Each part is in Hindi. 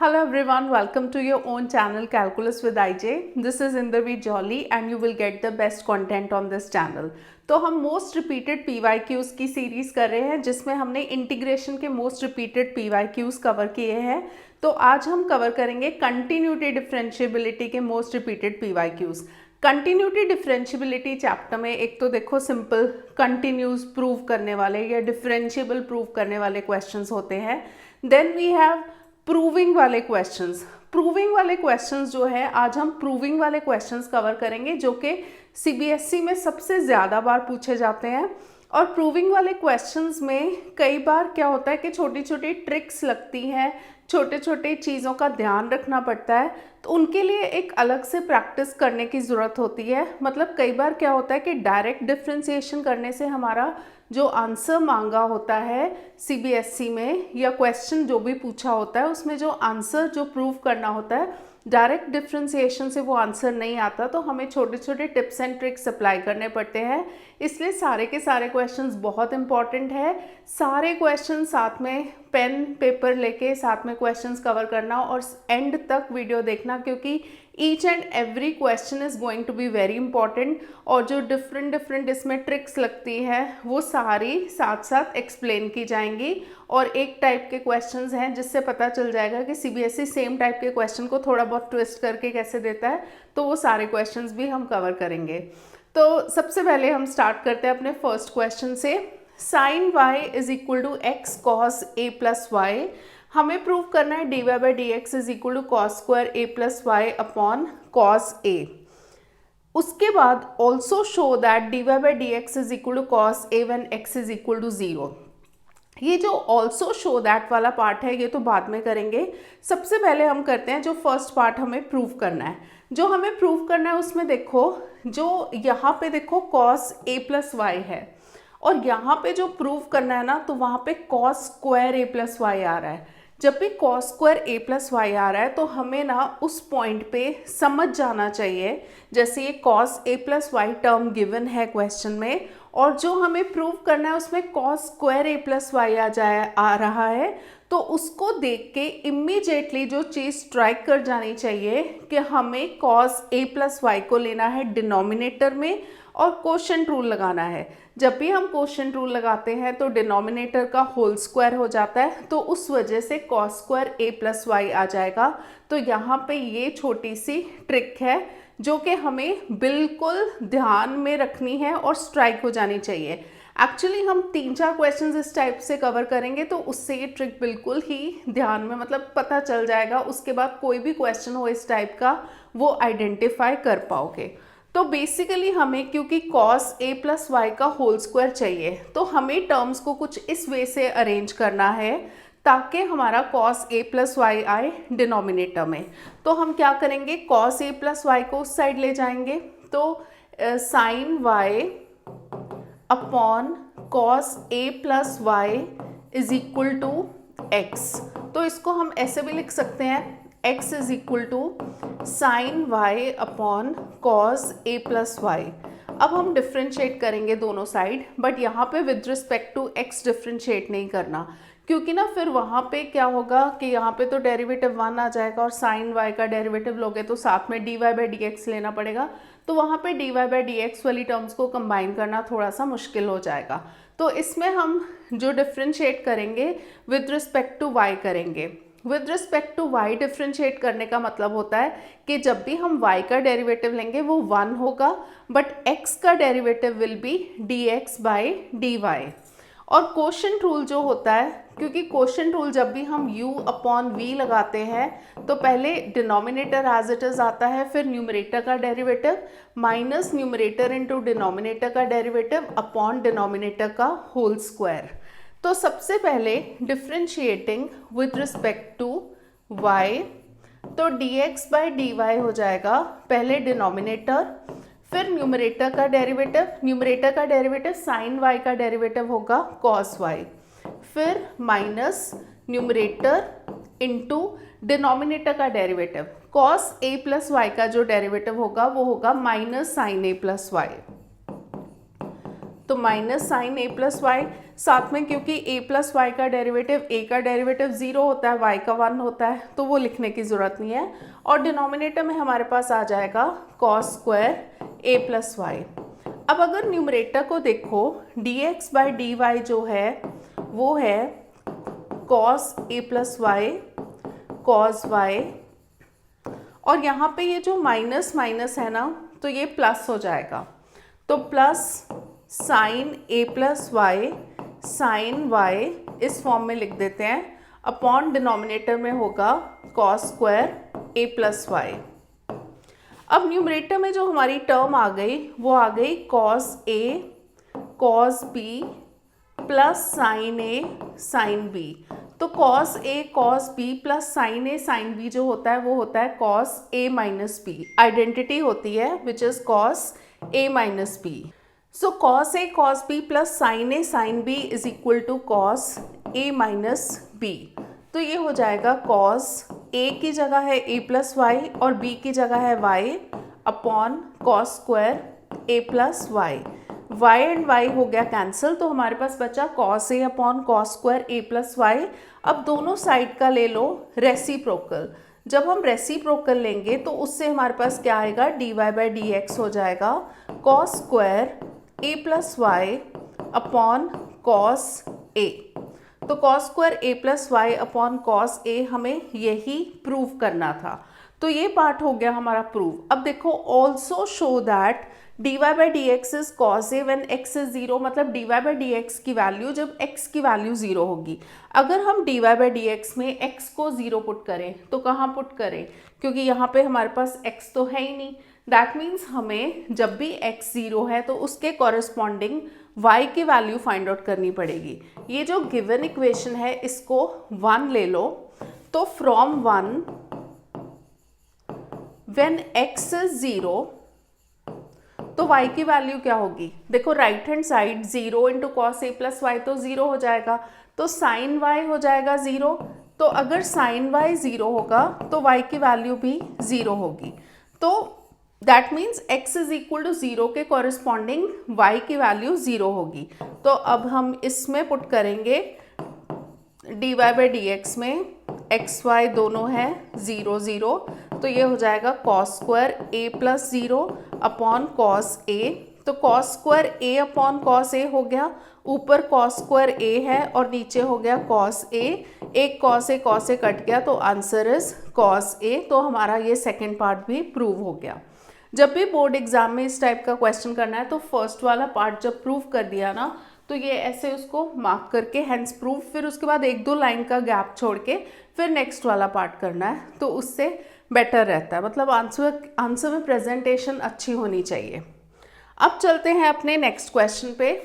Hello everyone, welcome to your own channel Calculus with IJ. This is Inderveer Jolly and you will get the best content on this channel. तो हम मोस्ट रिपीटेड PYQs की सीरीज कर रहे हैं जिसमें हमने इंटीग्रेशन के मोस्ट रिपीटेड PYQs कवर किए हैं। तो आज हम कवर करेंगे कंटिन्यूटी डिफरेंशिएबिलिटी के most repeated PYQs। Continuity differentiability chapter में एक तो देखो सिंपल कंटिन्यूस प्रूव करने वाले या डिफरेंशिएबल प्रूव करने वाले क्वेश्चंस होते हैं। देन वी हैव प्रूविंग वाले क्वेश्चंस जो है आज हम प्रूविंग वाले क्वेश्चंस कवर करेंगे जो कि सीबीएसई में सबसे ज़्यादा बार पूछे जाते हैं। और प्रूविंग वाले क्वेश्चंस में कई बार क्या होता है कि छोटी छोटी ट्रिक्स लगती हैं, छोटे छोटे चीज़ों का ध्यान रखना पड़ता है, तो उनके लिए एक अलग से प्रैक्टिस करने की ज़रूरत होती है। मतलब कई बार क्या होता है कि डायरेक्ट डिफ्रेंसिएशन करने से हमारा जो आंसर मांगा होता है सीबीएसई में या क्वेश्चन जो भी पूछा होता है उसमें जो आंसर जो प्रूव करना होता है डायरेक्ट डिफ्रेंसिएशन से वो आंसर नहीं आता, तो हमें छोटे छोटे टिप्स एंड ट्रिक्स अप्लाई करने पड़ते हैं। इसलिए सारे के सारे क्वेश्चंस बहुत इंपॉर्टेंट है। सारे क्वेश्चन साथ में पेन पेपर लेके साथ में क्वेश्चंस कवर करना और एंड तक वीडियो देखना, क्योंकि each and every question is going to be very important. और जो डिफरेंट इसमें ट्रिक्स लगती हैं वो सारी साथ साथ एक्सप्लेन की जाएंगी। और एक टाइप के क्वेश्चंस हैं जिससे पता चल जाएगा कि सीबीएसई सेम टाइप के क्वेश्चन को थोड़ा बहुत ट्विस्ट करके कैसे देता है, तो वो सारे क्वेश्चंस भी हम कवर करेंगे। तो सबसे पहले हम स्टार्ट करते हैं अपने फर्स्ट क्वेश्चन से। Sine y is equal to x cos a plus y. हमें प्रूव करना है dy by D x is equal to cos square a plus Y upon cos a. उसके बाद also show that dy by D x is equal to cos a when x is equal to 0। ये जो ऑल्सो शो दैट वाला पार्ट है ये तो बाद में करेंगे। सबसे पहले हम करते हैं जो फर्स्ट पार्ट हमें प्रूव करना है। जो हमें प्रूव करना है उसमें देखो, जो यहाँ पे देखो कॉस ए प्लस वाई है और यहाँ पे जो प्रूव करना है ना तो वहाँ पे cos square a plus Y आ रहा है। जब भी cos square a plus Y आ रहा है तो हमें ना उस पॉइंट पे समझ जाना चाहिए, जैसे ये cos a plus Y term given है क्वेश्चन में और जो हमें प्रूव करना है उसमें cos square a plus Y आ रहा है, तो उसको देख के इमीडिएटली जो चीज़ स्ट्राइक कर जानी चाहिए कि हमें कॉस ए प्लस वाई को लेना है डिनोमिनेटर में और क्वोशंट रूल लगाना है। जब भी हम क्वोशंट रूल लगाते हैं तो डिनोमिनेटर का होल स्क्वायर हो जाता है, तो उस वजह से cos square a plus Y आ जाएगा। तो यहाँ पे ये छोटी सी ट्रिक है जो कि हमें बिल्कुल ध्यान में रखनी है और स्ट्राइक हो जानी चाहिए। एक्चुअली हम 3-4 क्वेश्चंस इस टाइप से कवर करेंगे तो उससे ये ट्रिक बिल्कुल ही ध्यान में मतलब पता चल जाएगा। उसके बाद कोई भी क्वेश्चन हो इस टाइप का वो आइडेंटिफाई कर पाओगे। तो बेसिकली हमें क्योंकि कॉस ए प्लस वाई का होल स्क्वायर चाहिए तो हमें टर्म्स को कुछ इस वे से अरेंज करना है ताकि हमारा कॉस ए प्लस वाई आए डिनोमिनेटर में। तो हम क्या करेंगे, कॉस ए प्लस वाई को उस साइड ले जाएंगे, तो sine y upon cos a plus Y is equal to x. तो इसको हम ऐसे भी लिख सकते हैं, x is equal to sine y upon cos a plus Y. अब हम डिफ्रेंशिएट करेंगे दोनों साइड, बट यहाँ पे with respect to x differentiate नहीं करना, क्योंकि ना फिर वहाँ पे क्या होगा कि यहाँ पे तो डेरिवेटिव 1 आ जाएगा और साइन y का डेरिवेटिव लोगे तो साथ में dy बाई डी एक्स लेना पड़ेगा, तो वहाँ पे dy बाई डी एक्स वाली टर्म्स को कंबाइन करना थोड़ा सा मुश्किल हो जाएगा। तो इसमें हम जो डिफ्रेंशिएट करेंगे विद रिस्पेक्ट टू y करेंगे। With respect to y differentiate करने का मतलब होता है कि जब भी हम y का डेरिवेटिव लेंगे वो 1 होगा, बट x का derivative will be dx by dy। और क्वोशंट रूल जो होता है, क्योंकि क्वोशंट रूल जब भी हम u अपॉन v लगाते हैं तो पहले डिनोमिनेटर एज इट इज आता है, फिर न्यूमरेटर का derivative minus numerator into denominator का डेरिवेटिव अपॉन डिनोमिनेटर का होल स्क्वायर। तो सबसे पहले differentiating with respect to y, तो dx बाई dy हो जाएगा पहले डिनोमिनेटर, फिर न्यूमरेटर का डेरिवेटिव, न्यूमरेटर का डेरिवेटिव साइन y का डेरिवेटिव होगा कॉस y, फिर माइनस न्यूमरेटर इनटू डिनोमिनेटर का derivative cos a plus Y का जो डेरिवेटिव होगा वो होगा minus sine a plus Y. तो minus sign a plus Y, साथ में क्योंकि ए प्लस वाई का डेरिवेटिव, ए का डेरिवेटिव 0 होता है, वाई का 1 होता है, तो वो लिखने की ज़रूरत नहीं है। और डिनोमिनेटर में हमारे पास आ जाएगा cos square a plus Y. अब अगर न्यूमरेटर को देखो, d x by D y जो है वो है cos a plus y cos y, और यहाँ पे ये जो माइनस माइनस है ना, तो ये प्लस हो जाएगा, तो plus sine a plus Y sign Y इस फॉर्म में लिख देते हैं, अपॉन डिनोमिनेटर में होगा cos square a plus Y. अब न्यूमरेटर में जो हमारी टर्म आ गई वो आ गई cos a cos b plus sine a sine B. तो cos a cos b plus sine a sine b जो होता है वो होता है cos a minus B, identity होती है which is cos a minus b. So cos a cos b plus sine a sine b is equal to cos a minus b. तो ये हो जाएगा कॉस ए की जगह है ए प्लस वाई और बी की जगह है y upon cos square a plus y. y and y हो गया कैंसिल, तो हमारे पास बचा cos a upon cos square a plus Y. अब दोनों साइड का ले लो रेसिप्रोकल। जब हम रेसिप्रोकल लेंगे तो उससे हमारे पास क्या आएगा, dy बाई डी एक्स हो जाएगा cos square a plus Y upon cos a। तो cos square a plus Y upon cos a हमें यही प्रूव करना था, तो ये पार्ट हो गया हमारा प्रूव। अब देखो also show that dy by D x is cos a when x is 0, मतलब dy बाई डी एक्स की वैल्यू जब x की वैल्यू 0 होगी। अगर हम dy बाई डी एक्स में x को 0 पुट करें तो कहाँ पुट करें, क्योंकि यहाँ पे हमारे पास x तो है ही नहीं। दैट मीन्स हमें जब भी x 0 है तो उसके कॉरेस्पॉन्डिंग y की वैल्यू फाइंड आउट करनी पड़ेगी। ये जो गिवन इक्वेशन है इसको 1 ले लो, तो फ्रॉम 1 व्हेन x इज 0 तो y की वैल्यू क्या होगी, देखो right hand side 0 into cos a plus Y तो 0 हो जाएगा, तो साइन y हो जाएगा 0। तो अगर साइन y 0 होगा तो y की वैल्यू भी 0 होगी, तो that means x is equal to 0 के कॉरेस्पॉन्डिंग y की वैल्यू 0 होगी। तो अब हम इसमें पुट करेंगे dy बाई डी एक्स में एक्स वाई दोनों है 0 0, तो ये हो जाएगा cos square a plus 0 upon cos ए। तो कॉस स्क्वायर ए अपॉन कॉस ए हो गया, ऊपर कॉस स्क्वायर ए है और नीचे हो गया कॉस ए, एक कॉस ए कट गया, तो आंसर इज कॉस ए। तो हमारा ये सेकेंड पार्ट भी प्रूव हो गया। जब भी बोर्ड एग्जाम में इस टाइप का क्वेश्चन करना है तो फर्स्ट वाला पार्ट जब प्रूव कर दिया ना, तो ये ऐसे उसको मार्क करके हैंस प्रूव, फिर उसके बाद 1-2 लाइन का गैप छोड़ के फिर नेक्स्ट वाला पार्ट करना है, तो उससे बेटर रहता है। मतलब आंसर में प्रेजेंटेशन अच्छी होनी चाहिए। अब चलते हैं अपने नेक्स्ट क्वेश्चन पे।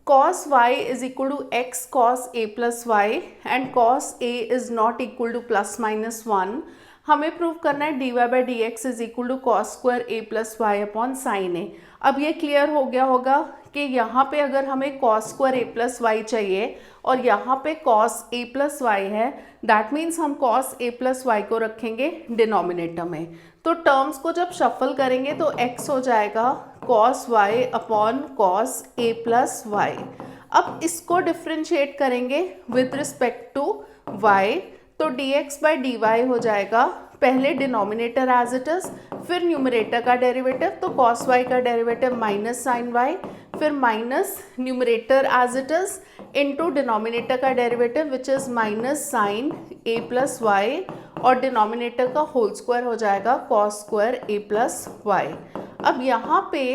cos y is equal to x cos a plus y and cos a is not equal to plus minus 1। हमें प्रूव करना है dy by D x is equal to cos square a plus Y upon sine a. अब ये क्लियर हो गया होगा कि यहाँ पे अगर हमें cos square a plus Y चाहिए और यहाँ पे कॉस ए प्लस वाई है, दैट मीन्स हम कॉस ए प्लस वाई को रखेंगे डिनोमिनेटर में। तो टर्म्स को जब शफल करेंगे तो x हो जाएगा cos y upon cos a plus Y. अब इसको डिफ्रेंशिएट करेंगे विद रिस्पेक्ट टू y, तो dx बाई डी वाई हो जाएगा पहले डिनोमिनेटर एज इट इज, फिर न्यूमरेटर का डेरिवेटिव, तो cos y का डेरिवेटिव माइनस साइन y, फिर minus numerator as it is into denominator का derivative which is minus sine a plus Y, और डिनोमिनेटर का होल स्क्वायर हो जाएगा cos square a plus Y. अब यहाँ पे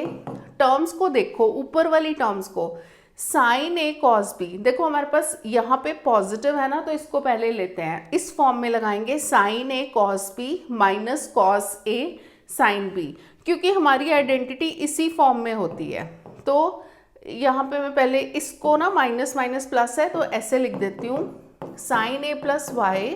टर्म्स को देखो, ऊपर वाली टर्म्स को, साइन ए कॉस बी, देखो हमारे पास यहाँ पे पॉजिटिव है ना, तो इसको पहले लेते हैं, इस फॉर्म में लगाएंगे sign a cos b minus cos a sine B, क्योंकि हमारी आइडेंटिटी इसी फॉर्म में होती है। तो यहाँ पे मैं पहले इसको ना माइनस माइनस प्लस है तो ऐसे लिख देती हूँ, sine a plus y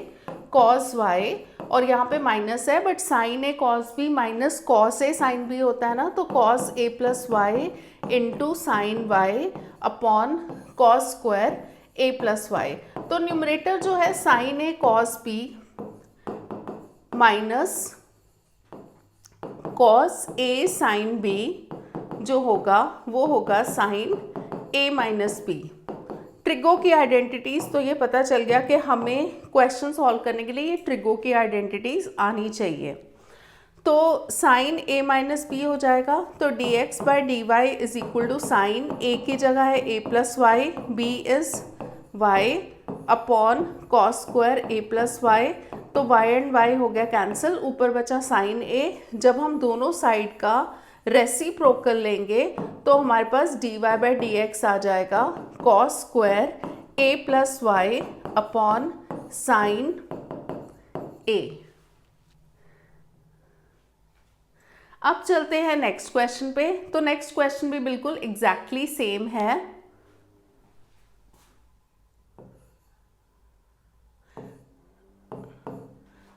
cos y, और यहाँ पे माइनस है but sine a cos b minus cos a sine b होता है ना, तो cos a plus Y into sine y upon cos square a plus Y. तो न्यूमरेटर जो है sine a cos b minus cos a sine b जो होगा वो होगा sine a minus b, trigo की आइडेंटिटीज़। तो ये पता चल गया कि हमें क्वेश्चन सॉल्व करने के लिए ये ट्रिगो की आइडेंटिटीज़ आनी चाहिए। तो साइन a माइनस बी हो जाएगा, तो dx by D y is equal to sine a की जगह है a प्लस वाई, b इज y upon cos square a plus Y, तो y एंड y हो गया कैंसिल, ऊपर बचा साइन a। जब हम दोनों साइड का रेसिप्रोकल लेंगे तो हमारे पास dy बाई डी एक्स आ जाएगा cos square a plus Y upon sine a। अब चलते हैं नेक्स्ट क्वेश्चन पे। तो नेक्स्ट क्वेश्चन भी बिल्कुल एग्जैक्टली सेम है।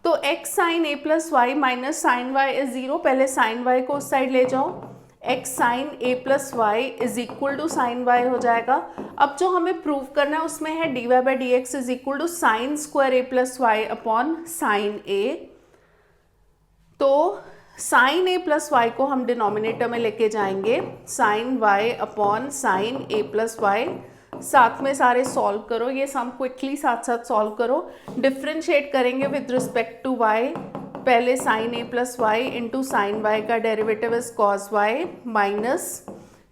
तो x sine a plus Y minus sine Y is 0, पहले साइन y को उस साइड ले जाओ, x sine a plus Y is equal to sine Y हो जाएगा। अब जो हमें प्रूव करना है उसमें है dy by D x is equal to sine square a plus Y upon sine a। तो साइन a प्लस वाई को हम डिनोमिनेटर में लेके जाएंगे, sine y upon sine a plus Y, साथ में सारे सॉल्व करो, ये सम क्विकली साथ साथ सॉल्व करो। डिफ्रेंशिएट करेंगे विद रिस्पेक्ट टू y, पहले sine a plus Y into sine y का derivative is cos y minus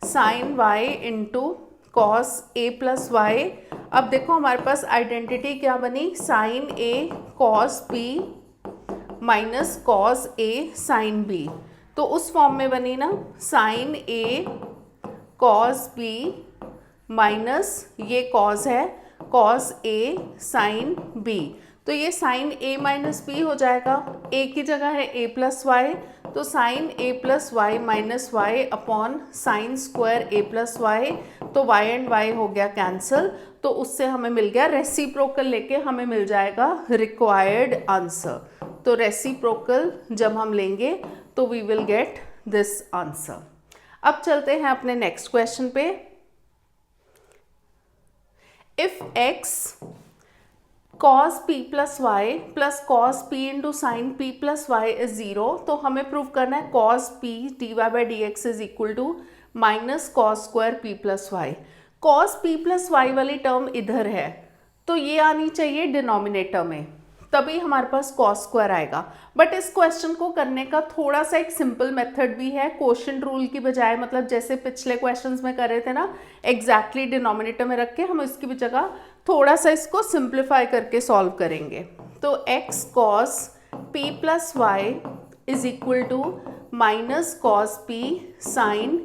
sine y into cos a plus Y. अब देखो हमारे पास आइडेंटिटी क्या बनी, sine a cos b minus cos a sine b, तो उस फॉर्म में बनी ना, sine a cos b minus ये कॉस है कॉस a साइन b, तो ये साइन a माइनस b हो जाएगा, a की जगह है a प्लस वाई, तो sine a plus Y minus Y upon sine square a plus Y, तो y एंड y हो गया कैंसिल, तो उससे हमें मिल गया रेसिप्रोकल, लेके हमें मिल जाएगा रिक्वायर्ड आंसर। तो रेसिप्रोकल जब हम लेंगे तो we will get this answer. अब चलते हैं अपने नेक्स्ट क्वेश्चन पे। If x cos p plus Y plus cos p into sine p plus Y is 0, तो हमें प्रूव करना है cos p dy by D x is equal to minus cos square p plus Y. cos p plus Y वाली टर्म इधर है, तो ये आनी चाहिए डिनोमिनेटर में, तभी हमारे पास कॉस स्क्वायर आएगा। बट इस क्वेश्चन को करने का थोड़ा सा एक सिंपल मेथड भी है, क्वोशिएंट रूल की बजाय, मतलब जैसे पिछले क्वेश्चंस में कर रहे थे ना, एग्जैक्टली डिनोमिनेटर में रख के हम इसकी भी जगह थोड़ा सा इसको सिंप्लीफाई करके सॉल्व करेंगे। तो x cos p plus Y is equal to minus cos p sine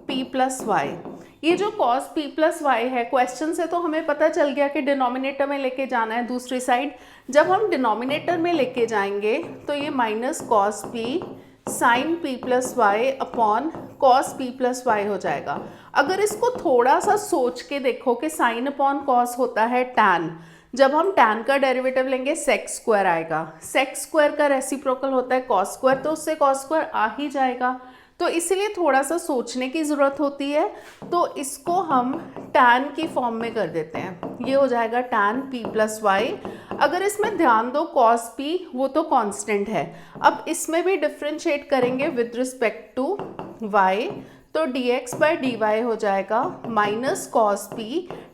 p plus Y. ये जो cos p प्लस वाई है, क्वेश्चन से तो हमें पता चल गया कि डिनोमिनेटर में लेके जाना है दूसरी साइड। जब हम डिनोमिनेटर में लेके जाएंगे तो ये minus cos p sine p plus Y upon cos p plus Y हो जाएगा। अगर इसको थोड़ा सा सोच के देखो कि साइन अपॉन कॉस होता है टैन, जब हम टैन का डेरिवेटिव लेंगे सेक स्क्वायर आएगा, सेक स्क्वायर का रेसिप्रोकल होता है कॉस स्क्वायर, तो उससे कॉस स्क्वायर आ ही जाएगा। तो इसीलिए थोड़ा सा सोचने की ज़रूरत होती है, तो इसको हम टैन की फॉर्म में कर देते हैं, ये हो जाएगा टैन p प्लस वाई। अगर इसमें ध्यान दो cos p वो तो कांस्टेंट है, अब इसमें भी डिफ्रेंशिएट करेंगे विद रिस्पेक्ट टू y, तो dx बाई डी वाई हो जाएगा minus cos p,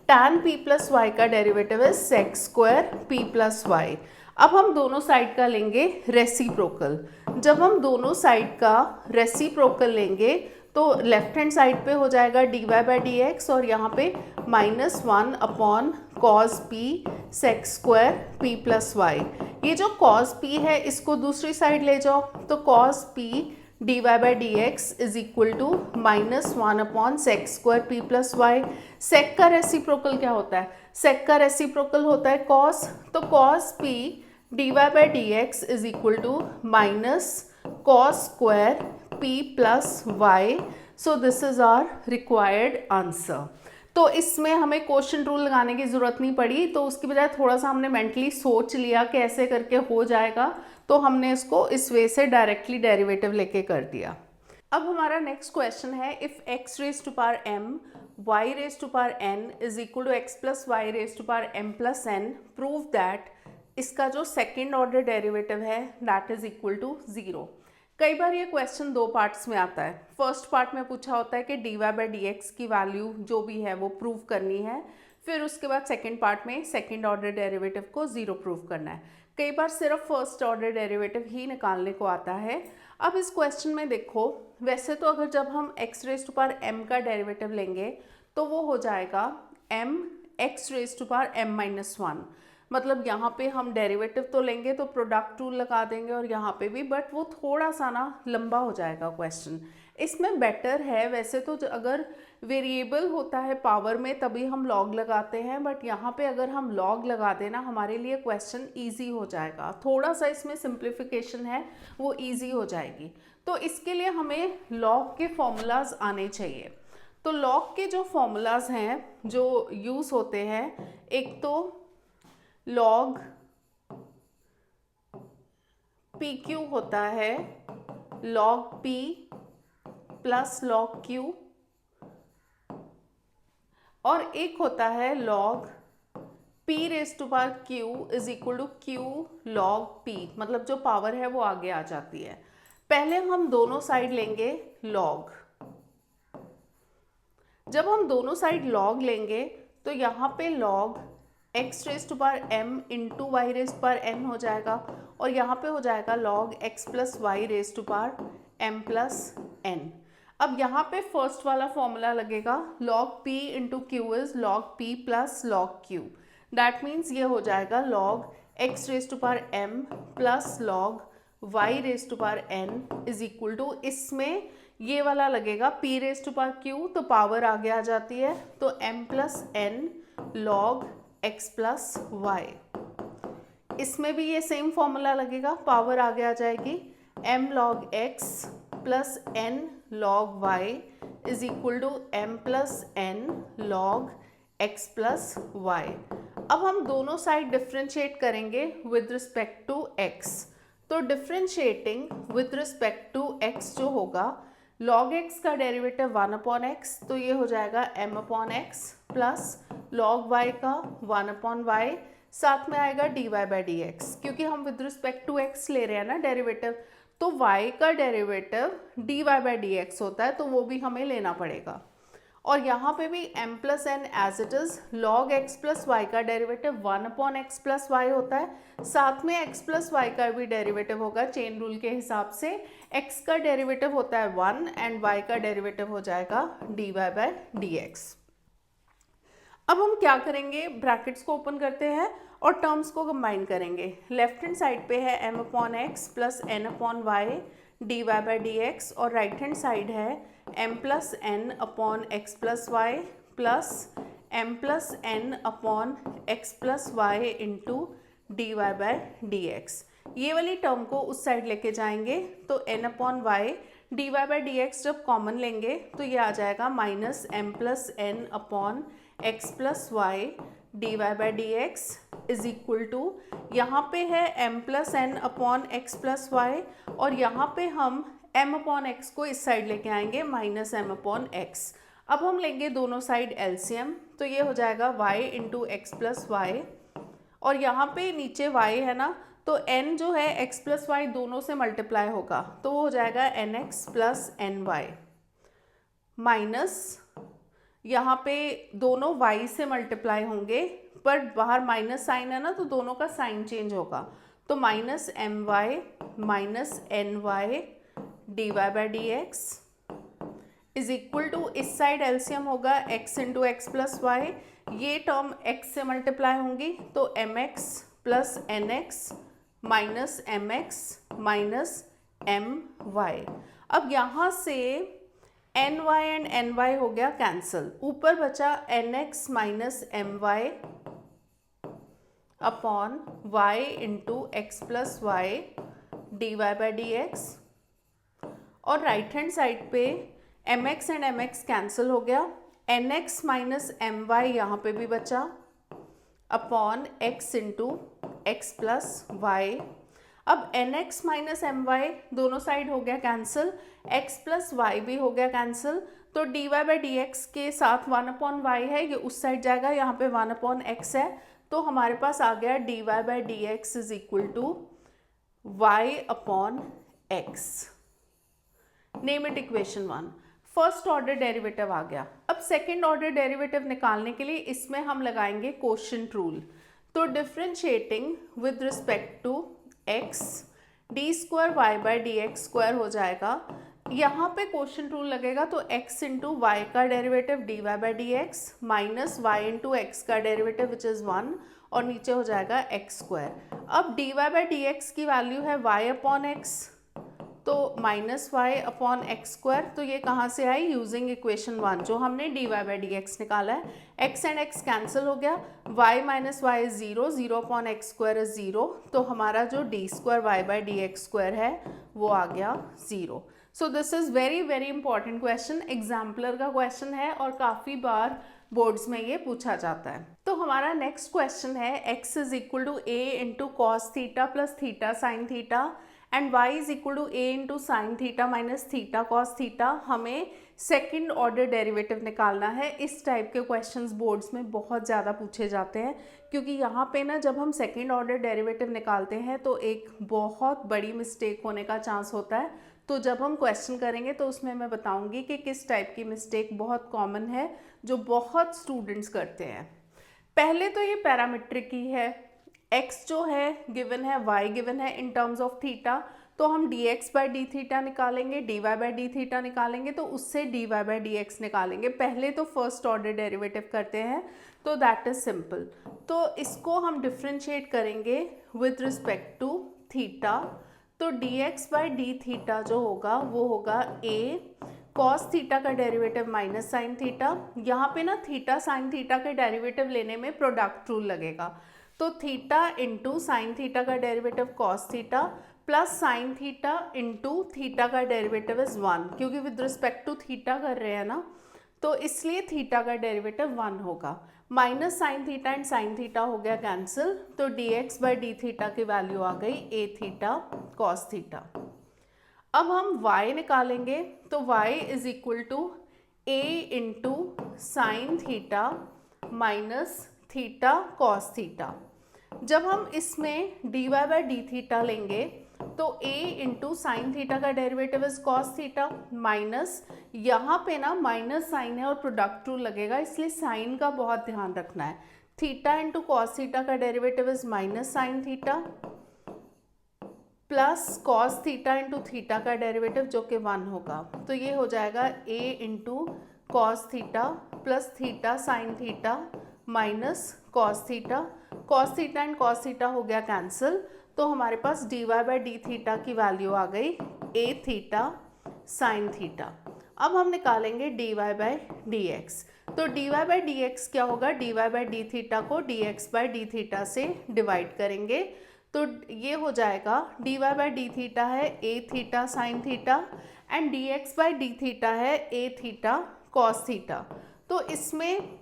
tan p plus Y का डेरिवेटिव है sec square p plus Y. अब हम दोनों साइड का लेंगे रेसिप्रोकल, जब हम दोनों साइड का रेसिप्रोकल लेंगे तो लेफ्ट हैंड साइड पे हो जाएगा dy बाई डी एक्स, और यहाँ पे minus one upon cos p sec square p plus Y. ये जो कॉस p है इसको दूसरी साइड ले जाओ, तो cos p dy by D x is equal to minus one upon sec square p plus y. Sec का रेसिप्रोकल क्या होता है, सेक का रेसिप्रोकल होता है कॉस, तो cos p dy by D x is equal to minus cos square p plus Y. So this is our required answer. तो इसमें हमें क्वोशिएंट रूल लगाने की ज़रूरत नहीं पड़ी, तो उसकी बजाय थोड़ा सा हमने मेंटली सोच लिया कि ऐसे करके हो जाएगा, तो हमने इसको इस वे से डायरेक्टली डेरिवेटिव लेके कर दिया। अब हमारा नेक्स्ट क्वेश्चन है, if x raise to power m y raise to power n is equal to x plus Y raise to power m plus n, prove that इसका जो सेकेंड ऑर्डर डेरिवेटिव है दैट इज इक्वल टू 0। कई बार ये क्वेश्चन दो पार्ट्स में आता है। फर्स्ट पार्ट में पूछा होता है कि dy बाई डी एक्स की वैल्यू जो भी है वो प्रूव करनी है, फिर उसके बाद सेकेंड पार्ट में सेकेंड ऑर्डर डेरिवेटिव को ज़ीरो प्रूव करना है। कई बार सिर्फ फर्स्ट ऑर्डर डेरिवेटिव ही निकालने को आता है। अब इस क्वेश्चन में देखो, वैसे तो अगर जब हम x raise to power m का डेरिवेटिव लेंगे तो वो हो जाएगा m x raise to power m minus 1। मतलब यहाँ पे हम डेरिवेटिव तो लेंगे तो प्रोडक्ट रूल लगा देंगे और यहाँ पे भी, बट वो थोड़ा सा ना लंबा हो जाएगा क्वेश्चन। इसमें बेटर है, वैसे तो अगर वेरिएबल होता है पावर में तभी हम लॉग लगाते हैं, बट यहाँ पे अगर हम लॉग लगा देना हमारे लिए क्वेश्चन ईजी हो जाएगा। थोड़ा सा इसमें सिंप्लीफिकेशन है, वो ईजी हो जाएगी। तो इसके लिए हमें लॉग के फॉर्मूलाज आने चाहिए। तो लॉग के जो फॉर्मूलाज हैं जो यूज़ होते हैं, एक तो लॉग पी क्यू होता है, log P plus log Q, और एक होता है log P raise to power Q is equal to Q log P, मतलब जो पावर है वो आगे आ जाती है। पहले हम दोनों साइड लेंगे लॉग। जब हम दोनों साइड लॉग लेंगे तो यहाँ पे log x raise to power m into Y raise to power n हो जाएगा, और यहाँ पे हो जाएगा log x plus Y raise to power m plus n। अब यहाँ पे फर्स्ट वाला फॉर्मूला लगेगा, log p into Q is log p plus log q। That means ये हो जाएगा log x raise to power m plus log y raise to power n is equal to, इसमें ये वाला लगेगा p raise to power q, तो पावर आगे आ जाती है, तो m plus n log x plus Y. इसमें भी ये सेम फॉर्मूला लगेगा, पावर आगे आ जाएगी, m log x plus n log y is equal to m plus n log x plus y। अब हम दोनों साइड डिफ्रेंशिएट करेंगे विद रिस्पेक्ट टू x। तो differentiating with respect to x जो होगा, log x का डेरिवेटिव 1 अपॉन x, तो ये हो जाएगा m upon x plus log y का 1 अपॉन y, साथ में आएगा dy बाई डी एक्स, क्योंकि हम विद रिस्पेक्ट टू x ले रहे हैं ना डेरिवेटिव, तो y का derivative dy by D x होता है, तो वो भी हमें लेना पड़ेगा। और यहाँ पे भी m plus n as it is, log x plus Y का derivative 1 upon x plus y होता है, साथ में x प्लस वाई का भी डेरिवेटिव होगा चेन रूल के हिसाब से। x का डेरिवेटिव होता है 1 एंड y का डेरिवेटिव हो जाएगा dy बाई डी एक्स। अब हम क्या करेंगे, ब्रैकेट्स को ओपन करते हैं और टर्म्स को कंबाइन करेंगे। लेफ्ट हैंड साइड पे है m upon x plus n upon Y D Y by D x, और राइट हैंड साइड है m plus n upon x plus Y plus m plus n upon x plus Y into D Y by D X. ये वाली टर्म को उस साइड लेके जाएंगे, तो n upon Y D Y by D X जब कॉमन लेंगे तो ये आ जाएगा minus m plus n upon x plus Y D Y by D x is equal to, यहाँ पे है m plus n upon x plus Y, और यहाँ पे हम m अपॉन एक्स को इस साइड लेके आएंगे माइनस m अपॉन एक्स। अब हम लेंगे दोनों साइड एलसीएम, तो ये हो जाएगा y into X plus Y, और यहाँ पे नीचे y है ना, तो n जो है x प्लस वाई दोनों से मल्टीप्लाई होगा, तो वो हो जाएगा nx प्लस ny माइनस, यहाँ पे दोनों y से मल्टीप्लाई होंगे, पर बाहर माइनस साइन है ना, तो दोनों का साइन चेंज होगा, तो minus my minus ny D Y by D x is equal to, इस साइड एलसीएम होगा x into X plus Y, ये टर्म x से मल्टीप्लाई होंगी, तो mx plus nx minus mx minus my। अब यहाँ से ny एंड ny हो गया कैंसिल, ऊपर बचा nx minus my upon y into X plus Y D Y by D x, और राइट हैंड साइड पे mx एंड mx कैंसिल हो गया, nx माइनस my यहाँ पे भी बचा upon x into X plus Y. अब nx माइनस my दोनों साइड हो गया कैंसिल, x प्लस वाई भी हो गया कैंसिल, तो D Y by D X के साथ 1 अपॉन वाई है, ये उस साइड जाएगा, यहाँ पे 1 अपॉन एक्स है, तो हमारे पास आ गया d Y by D x is equal to y upon x. Name it equation 1। First order derivative आ गया। अब सेकेंड ऑर्डर डेरिवेटिव निकालने के लिए इसमें हम लगाएंगे कोशेंट रूल। तो differentiating with respect to x D square Y by D x square हो जाएगा। यहाँ पे कोशेंट रूल लगेगा तो x इंटू वाई का derivative D Y by D X minus Y into X का डेरिवेटिव विच इज़ 1 और नीचे हो जाएगा एक्स स्क्वायर। अब D Y by D x की वैल्यू है y अपॉन एक्स, तो minus Y upon X square. तो ये कहाँ से आई? यूजिंग इक्वेशन 1 जो हमने D Y by D x निकाला है। x एंड x कैंसिल हो गया, y minus Y is 0, 0 upon X square is 0, तो हमारा जो D square Y by D x square है वो आ गया 0। So this is very very important question, exemplar का क्वेश्चन है और काफ़ी बार बोर्ड्स में ये पूछा जाता है। तो हमारा नेक्स्ट क्वेश्चन है x is equal to a into cos theta plus theta sine theta and y is equal to a into sine theta minus theta cos theta. हमें सेकेंड ऑर्डर डेरिवेटिव निकालना है। इस टाइप के क्वेश्चंस बोर्ड्स में बहुत ज़्यादा पूछे जाते हैं, क्योंकि यहाँ पे ना जब हम सेकेंड ऑर्डर डेरिवेटिव निकालते हैं तो एक बहुत बड़ी मिस्टेक होने का चांस होता है। तो जब हम क्वेश्चन करेंगे तो उसमें मैं बताऊंगी कि किस टाइप की मिस्टेक बहुत कॉमन है जो बहुत स्टूडेंट्स करते हैं। पहले तो ये पैरामीट्रिक ही है, x जो है गिवन है, y गिवन है इन टर्म्स ऑफ थीटा, तो हम dx बाई डी थीटा निकालेंगे, dy बाई डी थीटा निकालेंगे, तो उससे dy बाई डी एक्स निकालेंगे। पहले तो फर्स्ट ऑर्डर डेरिवेटिव करते हैं, तो दैट इज सिंपल। तो इसको हम डिफ्रेंशिएट करेंगे विद रिस्पेक्ट टू थीटा, तो dx बाई डी थीटा जो होगा वो होगा a कॉस थीटा का डेरिवेटिव माइनस साइन थीटा। यहाँ पे ना थीटा साइन थीटा के डेरिवेटिव लेने में प्रोडक्ट रूल लगेगा, तो थीटा इंटू साइन थीटा का derivative cos theta plus sine theta into theta का डेरिवेटिव इज 1, क्योंकि विद रिस्पेक्ट टू थीटा कर रहे हैं ना, तो इसलिए थीटा का डेरिवेटिव 1 होगा। Minus sign theta and sine theta हो गया कैंसिल, तो dx बाई डी थीटा की वैल्यू आ गई a थीटा कॉस थीटा। अब हम y निकालेंगे, तो y is equal to a into sine theta minus theta cos theta. जब हम इसमें dy बाई डी थीटा लेंगे तो a इंटू साइन थीटा का derivative is cos theta minus, यहाँ पे ना माइनस साइन है और प्रोडक्ट रूल लगेगा, इसलिए साइन का बहुत ध्यान रखना है। थीटा इंटू कॉस थीटा का derivative is minus sine theta plus cos theta into theta का डेरिवेटिव जो कि 1 होगा, तो ये हो जाएगा a into cos theta plus theta sine theta minus cos theta. Cos theta and cos theta हो गया कैंसिल, तो हमारे पास dy बाई डी थीटा की वैल्यू आ गई a थीटा साइन थीटा। अब हम निकालेंगे dy बाई डी एक्स, तो dy बाई डी एक्स क्या होगा? dy बाई डी थीटा को dx बाई डी थीटा से डिवाइड करेंगे, तो ये हो जाएगा dy बाई डी थीटा है a theta sine theta and dx by d theta है a थीटा कॉस थीटा। तो इसमें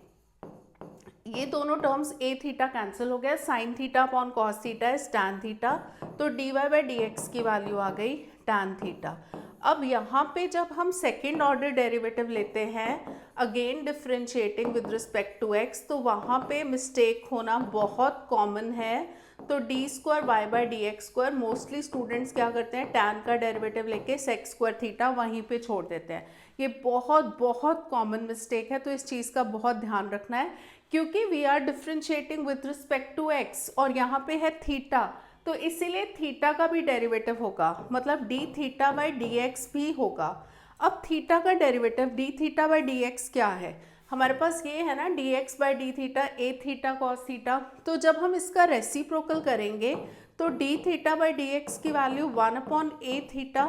ये दोनों टर्म्स a थीटा कैंसिल हो गया, sine theta upon cos theta is tan theta, तो dy बाई डी एक्स की वैल्यू आ गई टैन थीटा। अब यहाँ पे जब हम सेकेंड ऑर्डर डेरिवेटिव लेते हैं again differentiating with respect to x, तो वहाँ पे मिस्टेक होना बहुत कॉमन है। तो D square Y by D x square, mostly students क्या करते हैं टैन का डेरिवेटिव लेके सेक स्क्वायर थीटा वहीं पे छोड़ देते हैं। ये बहुत बहुत कॉमन मिस्टेक है, तो इस चीज़ का बहुत ध्यान रखना है, क्योंकि we are differentiating with respect to x और यहाँ पे है थीटा, तो इसीलिए थीटा का भी डेरिवेटिव होगा, मतलब d theta by D x भी होगा। अब थीटा का derivative d theta by D x क्या है? हमारे पास ये है ना dx by d theta a theta cos theta, तो जब हम इसका रेसिप्रोकल करेंगे तो d theta by D x की value 1 upon a theta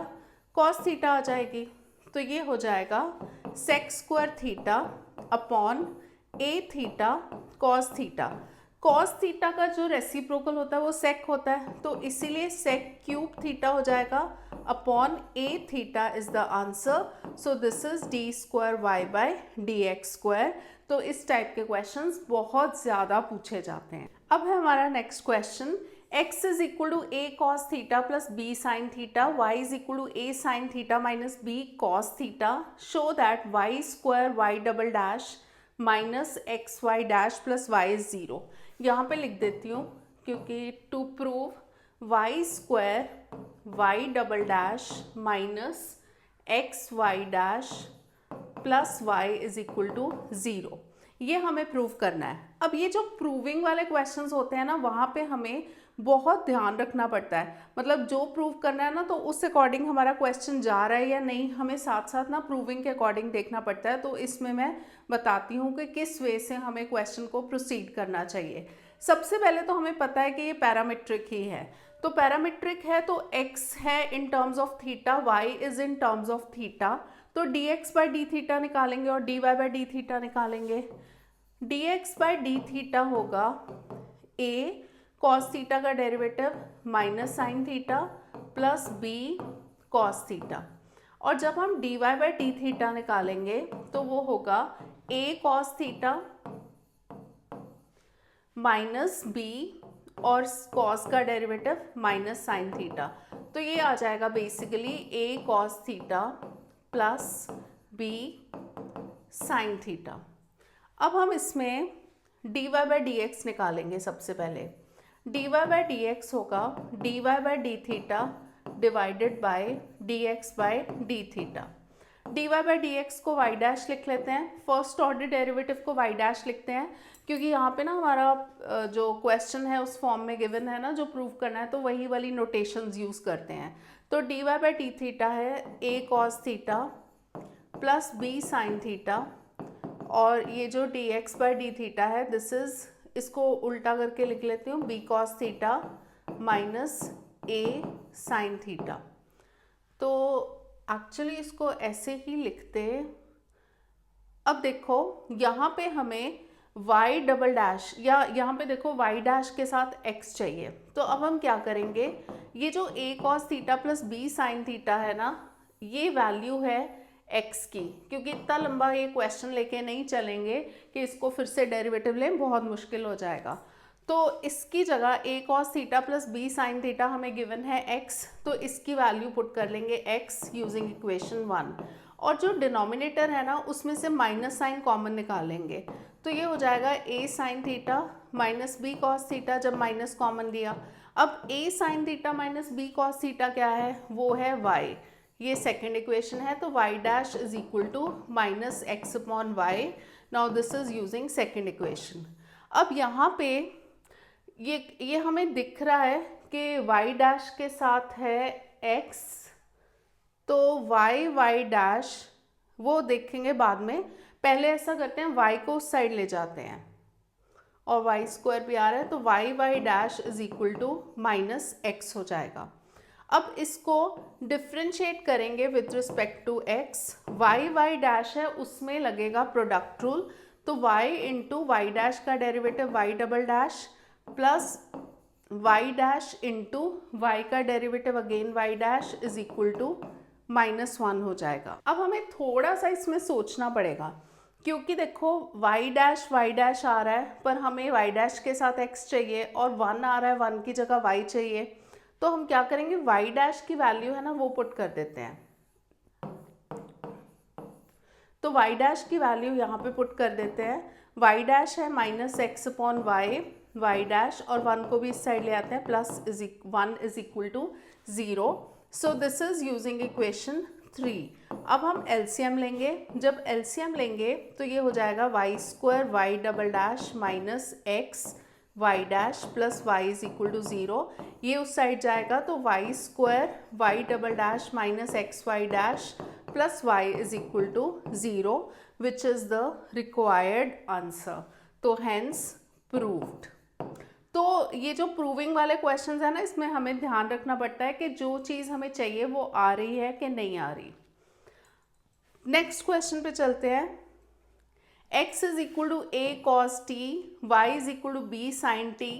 cos theta आ जाएगी, तो ये हो जाएगा sec square theta upon a theta cos theta. Cos theta का जो रेसिप्रोकल होता है वो सेक होता है, तो इसीलिए सेक क्यूब थीटा हो जाएगा upon a theta is the answer. So this is D square Y by D x square. तो इस टाइप के क्वेश्चंस बहुत ज़्यादा पूछे जाते हैं। अब है हमारा next question, x is equal to a cos theta plus b sine theta, y is equal to a sine theta minus b cos theta, show that y square y double dash minus X Y dash plus Y is 0। यहाँ पे लिख देती हूँ, क्योंकि to prove y square y double dash minus X Y dash plus Y is equal to 0, ये हमें प्रूव करना है। अब ये जो प्रूविंग वाले क्वेश्चंस होते हैं ना, वहाँ पे हमें बहुत ध्यान रखना पड़ता है, मतलब जो प्रूव करना है ना तो उस अकॉर्डिंग हमारा क्वेश्चन जा रहा है या नहीं, हमें साथ साथ ना प्रूविंग के अकॉर्डिंग देखना पड़ता है। तो इसमें मैं बताती हूँ कि किस वे से हमें क्वेश्चन को प्रोसीड करना चाहिए। सबसे पहले तो हमें पता है कि ये पैरामीट्रिक ही है, तो पैरामीट्रिक है तो x है in terms of theta, y is in terms of theta, तो dx बाई डी थीटा निकालेंगे और dy बाई डी थीटा निकालेंगे। dx बाई डी थीटा होगा a cos थीटा का derivative minus sine theta plus b cos theta, और जब हम dy बाई डी थीटा निकालेंगे तो वो होगा a cos theta minus b और cos का डेरिवेटिव माइनस साइन थीटा, तो ये आ जाएगा basically a cos theta plus b sine theta. अब हम इसमें dy बाई डी एक्स निकालेंगे। सबसे पहले dy बाई डी एक्स होगा dy by d theta divided by dx by d theta. dy by D x को y डैश लिख लेते हैं, फर्स्ट ऑर्डर डेरिवेटिव को y डैश लिखते हैं, क्योंकि यहाँ पे ना हमारा जो क्वेश्चन है उस फॉर्म में गिवन है ना, जो प्रूव करना है तो वही वाली नोटेशंस यूज़ करते हैं। तो dy बाई डी थीटा है a cos theta plus b sine theta, और ये जो dx बाई डी थीटा है दिस इज, इसको उल्टा करके लिख लेती हूँ b cos theta minus a sine theta. तो एक्चुअली इसको ऐसे ही लिखते। अब देखो यहाँ पे हमें y डबल डैश, या यहाँ पे देखो y डैश के साथ x चाहिए, तो अब हम क्या करेंगे, ये जो a cos theta plus b sine theta है ना, ये वैल्यू है x की, क्योंकि इतना लंबा ये क्वेश्चन लेके नहीं चलेंगे कि इसको फिर से डेरिवेटिव लें, बहुत मुश्किल हो जाएगा। तो इसकी जगह a cos theta plus b sine theta हमें गिवन है x, तो इसकी वैल्यू पुट कर लेंगे x यूजिंग इक्वेशन 1, और जो डिनोमिनेटर है ना उसमें से माइनस साइन कॉमन निकालेंगे, तो ये हो जाएगा a sine theta minus b cos theta, जब माइनस कॉमन लिया। अब a sine theta minus b cos theta क्या है, वो है y, ये सेकेंड इक्वेशन है, तो y dash is equal to minus X upon Y. Now this is using second equation. अब यहाँ पे ये हमें दिख रहा है कि y डैश के साथ है x, तो y डैश वो देखेंगे बाद में, पहले ऐसा करते हैं y को उस साइड ले जाते हैं और y स्क्वायर भी आ रहा है, तो y dash is equal to minus x हो जाएगा। अब इसको डिफ्रेंशिएट करेंगे with respect to x, y dash है उसमें लगेगा प्रोडक्ट रूल, तो y इंटू वाई डैश का derivative y double dash plus y dash into Y का derivative again y dash is equal to -1 हो जाएगा। अब हमें थोड़ा सा इसमें सोचना पड़ेगा, क्योंकि देखो y डैश आ रहा है, पर हमें y डैश के साथ x चाहिए, और 1 आ रहा है, 1 की जगह y चाहिए, तो हम क्या करेंगे, y डैश की वैल्यू है ना वो पुट कर देते हैं। तो y डैश की वैल्यू यहाँ पे पुट कर देते हैं, y डैश है minus X upon Y, y dash, और 1 को भी इस साइड ले आते हैं, plus 1 is equal to 0। So this is using equation 3। अब हम एलसीएम लेंगे, जब एलसीएम लेंगे तो ये हो जाएगा Y square Y double dash minus X Y dash plus Y is equal to 0, ये उस साइड जाएगा, तो Y square Y double dash minus X Y dash plus Y is equal to 0, which is the required answer. तो हैंस प्रूव्ड। तो ये जो प्रूविंग वाले क्वेश्चंस है ना, इसमें हमें ध्यान रखना पड़ता है कि जो चीज़ हमें चाहिए वो आ रही है कि नहीं आ रही। नेक्स्ट क्वेश्चन पे चलते हैं। x is equal to a cos t, y is equal to b sin t,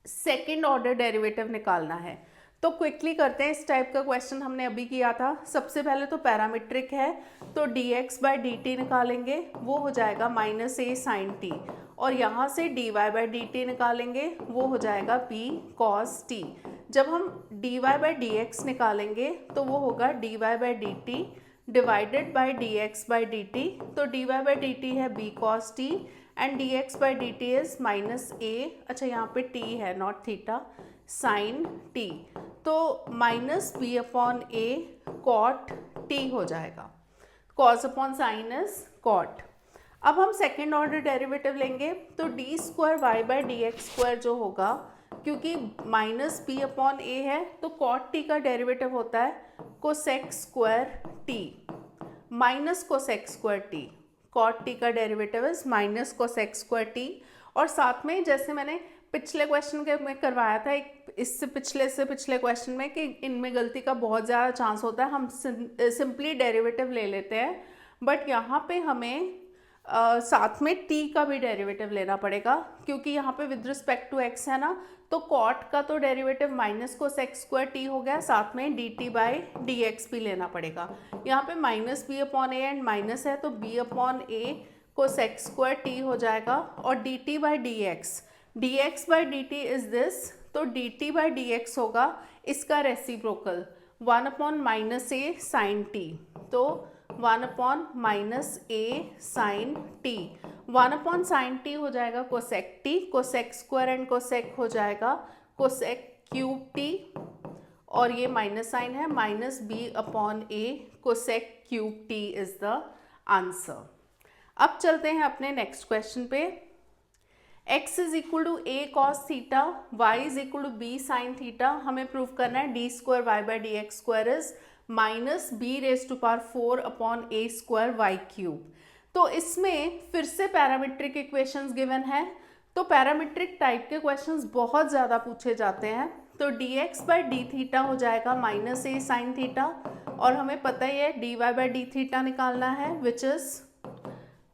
second order derivative निकालना है। तो क्विकली करते हैं, इस टाइप का क्वेश्चन हमने अभी किया था। सबसे पहले तो पैरामीट्रिक है, तो dx बाई डी टी निकालेंगे, वो हो जाएगा माइनस a sin t, और यहाँ से dy बाई डी टी निकालेंगे, वो हो जाएगा b cos t। जब हम dy बाई डी एक्स निकालेंगे तो वो होगा dy by d t divided by dx by d t, तो dy बाई डी टी है b cos t and dx by d t is minus a, अच्छा यहाँ पे t है नॉट थीटा, साइन t। तो minus b upon a cot t हो जाएगा, cos upon sine is cot. अब हम सेकेंड ऑर्डर डेरिवेटिव लेंगे, तो D square Y by D x square जो होगा, क्योंकि माइनस बी अपॉन ए है तो कॉट टी का डेरिवेटिव होता है cosec square t minus cosec square t. Cot t का derivative is minus cosec square t. और साथ में जैसे मैंने पिछले क्वेश्चन के में करवाया था, एक इससे पिछले क्वेश्चन में, कि इनमें गलती का बहुत ज़्यादा चांस होता है, हम सिंपली डेरिवेटिव ले लेते हैं, बट यहाँ पे हमें साथ में t का भी डेरिवेटिव लेना पड़ेगा, क्योंकि यहाँ पे विद रिस्पेक्ट टू x है ना, तो कॉट का तो derivative minus cosec square t हो गया, साथ में dt बाई डी एक्स भी लेना पड़ेगा। यहाँ पे minus b upon a and minus है, तो b upon a cosec square t हो जाएगा, और dt by D x by d t is this, तो dt बाई डी एक्स होगा इसका reciprocal 1 upon minus a sine t, तो 1 upon minus a sine t. 1 upon sine t हो जाएगा cosec t, cosec square and cosec हो जाएगा कोसेक क्यूब टी, और ये माइनस साइन है, minus b upon a cosec cube t is the answer. अब चलते हैं अपने नेक्स्ट क्वेश्चन पे। x is equal to a cos theta, y is equal to b sine theta. हमें प्रूव करना है d square Y by D x square is minus b raise to power 4 upon a square y cube. तो इसमें फिर से पैरामीट्रिक इक्वेशंस गिवन है, तो पैरामीट्रिक टाइप के क्वेश्चंस बहुत ज़्यादा पूछे जाते हैं। तो D x by d theta हो जाएगा माइनस ए साइन थीटा, और हमें पता ही है d Y by d theta निकालना है, which is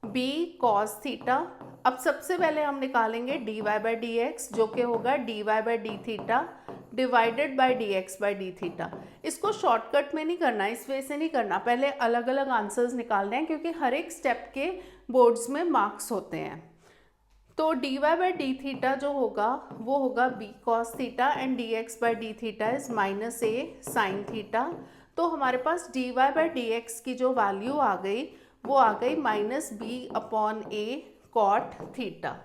b cos theta. अब सबसे पहले हम निकालेंगे d Y by D x, जो कि होगा d Y by d theta divided by D x by d theta. इसको शॉर्टकट में नहीं करना, इस वे से नहीं करना, पहले अलग अलग आंसर्स निकालने हैं, क्योंकि हर एक स्टेप के बोर्ड्स में मार्क्स होते हैं। तो D Y by d theta जो होगा वो होगा b cos theta, and d x by d theta is minus a sine theta. तो हमारे पास d Y by D x की जो वैल्यू आ गई वो आ गई minus b upon a cot theta.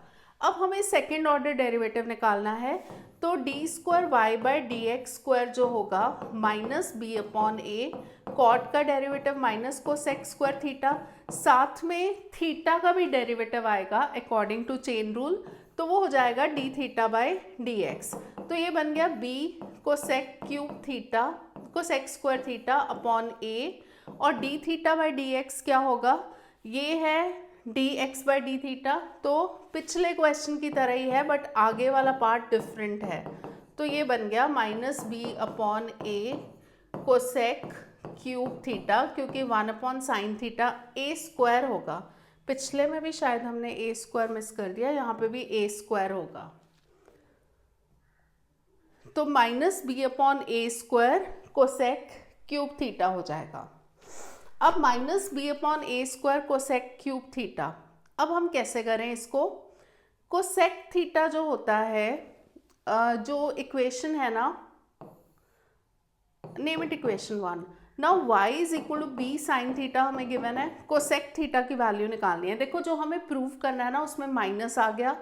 अब हमें सेकेंड ऑर्डर डेरिवेटिव निकालना है, तो D square Y by D x square जो होगा minus b upon a, cot का derivative minus cosec square theta, साथ में थीटा का भी डेरिवेटिव आएगा अकॉर्डिंग टू चेन रूल, तो वो हो जाएगा d theta by D x. तो ये बन गया b cosec cube theta cosec square theta upon a, और d theta by D x क्या होगा, ये है d x by d theta. तो पिछले क्वेश्चन की तरह ही है, बट आगे वाला पार्ट डिफरेंट है, तो ये बन गया minus b upon a cosec cube theta, क्योंकि 1 अपॉन साइन थीटा ए स्क्वायर होगा। पिछले में भी शायद हमने ए स्क्वायर मिस कर दिया, यहाँ पे भी ए स्क्वायर होगा, तो minus b upon a square cosec cube theta हो जाएगा। अब minus b upon a square cosec cube theta, अब हम कैसे करें इसको। कोसेक थीटा जो होता है, जो इक्वेशन है ना, name it equation 1। Now y is equal to b sine theta हमें गिवन है, कोसेक थीटा की वैल्यू निकालनी है। देखो जो हमें प्रूव करना है ना, उसमें माइनस आ गया,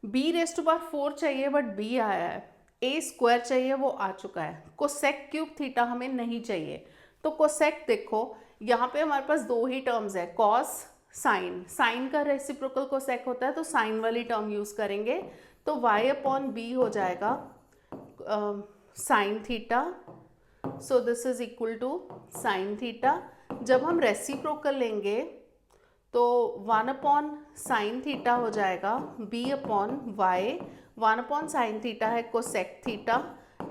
b रेज टू पावर 4 चाहिए बट b आया है, a स्क्वायर चाहिए वो आ चुका है, कोसेक क्यूब थीटा हमें नहीं चाहिए। तो कोसेक देखो यहाँ पे हमारे पास दो ही टर्म्स है, कॉस साइन, साइन का रेसिप्रोकल कोसेक होता है, तो साइन वाली टर्म यूज़ करेंगे, तो y अपॉन बी हो जाएगा sine theta, so this is equal to sine theta. जब हम रेसिप्रोकल लेंगे तो 1 अपॉन साइन थीटा हो जाएगा b upon y, 1 upon sine theta है cosec theta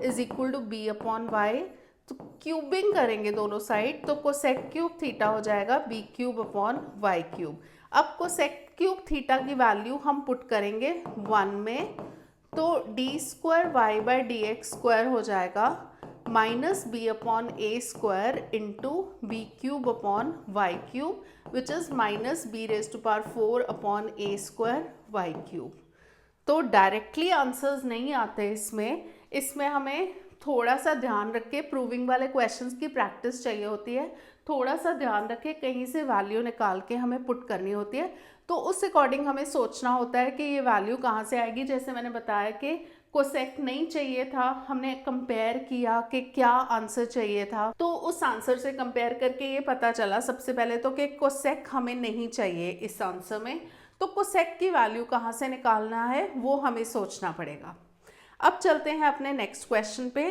is equal to b upon y, तो क्यूबिंग करेंगे दोनों साइड, तो कोसेक क्यूब थीटा हो जाएगा b cube upon y cube. अब कोसेक क्यूब थीटा की वैल्यू हम पुट करेंगे 1 में, तो D square Y by D x square हो जाएगा minus b upon a square into b cube upon y cube, which is minus b raise to power 4 upon a square y cube. तो डायरेक्टली आंसर्स नहीं आते इसमें हमें थोड़ा सा ध्यान रख के, प्रूविंग वाले क्वेश्चंस की प्रैक्टिस चाहिए होती है, थोड़ा सा ध्यान रखे, कहीं से वैल्यू निकाल के हमें पुट करनी होती है, तो उस अकॉर्डिंग हमें सोचना होता है कि ये वैल्यू कहाँ से आएगी। जैसे मैंने बताया कि कोसेक नहीं चाहिए था, हमने कंपेयर किया कि क्या आंसर चाहिए था, तो उस आंसर से कंपेयर करके ये पता चला सबसे पहले तो कि कोसेक हमें नहीं चाहिए इस आंसर में। तो कोसेक की वैल्यू कहाँ से निकालना है वो हमें सोचना पड़ेगा। अब चलते हैं अपने नेक्स्ट क्वेश्चन पे।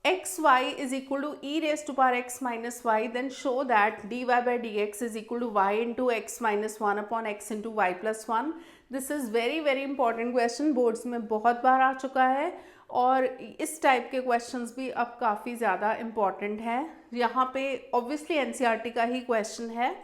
xy is equal to e raised to power x minus y, then show that dy by dx is equal to y into x minus 1 upon x into y plus 1. This is very very important question, boards में बहुत बार आ चुका है और इस टाइप के क्वेश्चंस भी अब काफ़ी ज़्यादा इम्पॉर्टेंट है। यहाँ पे ऑब्वियसली एनसीईआरटी का ही क्वेश्चन है।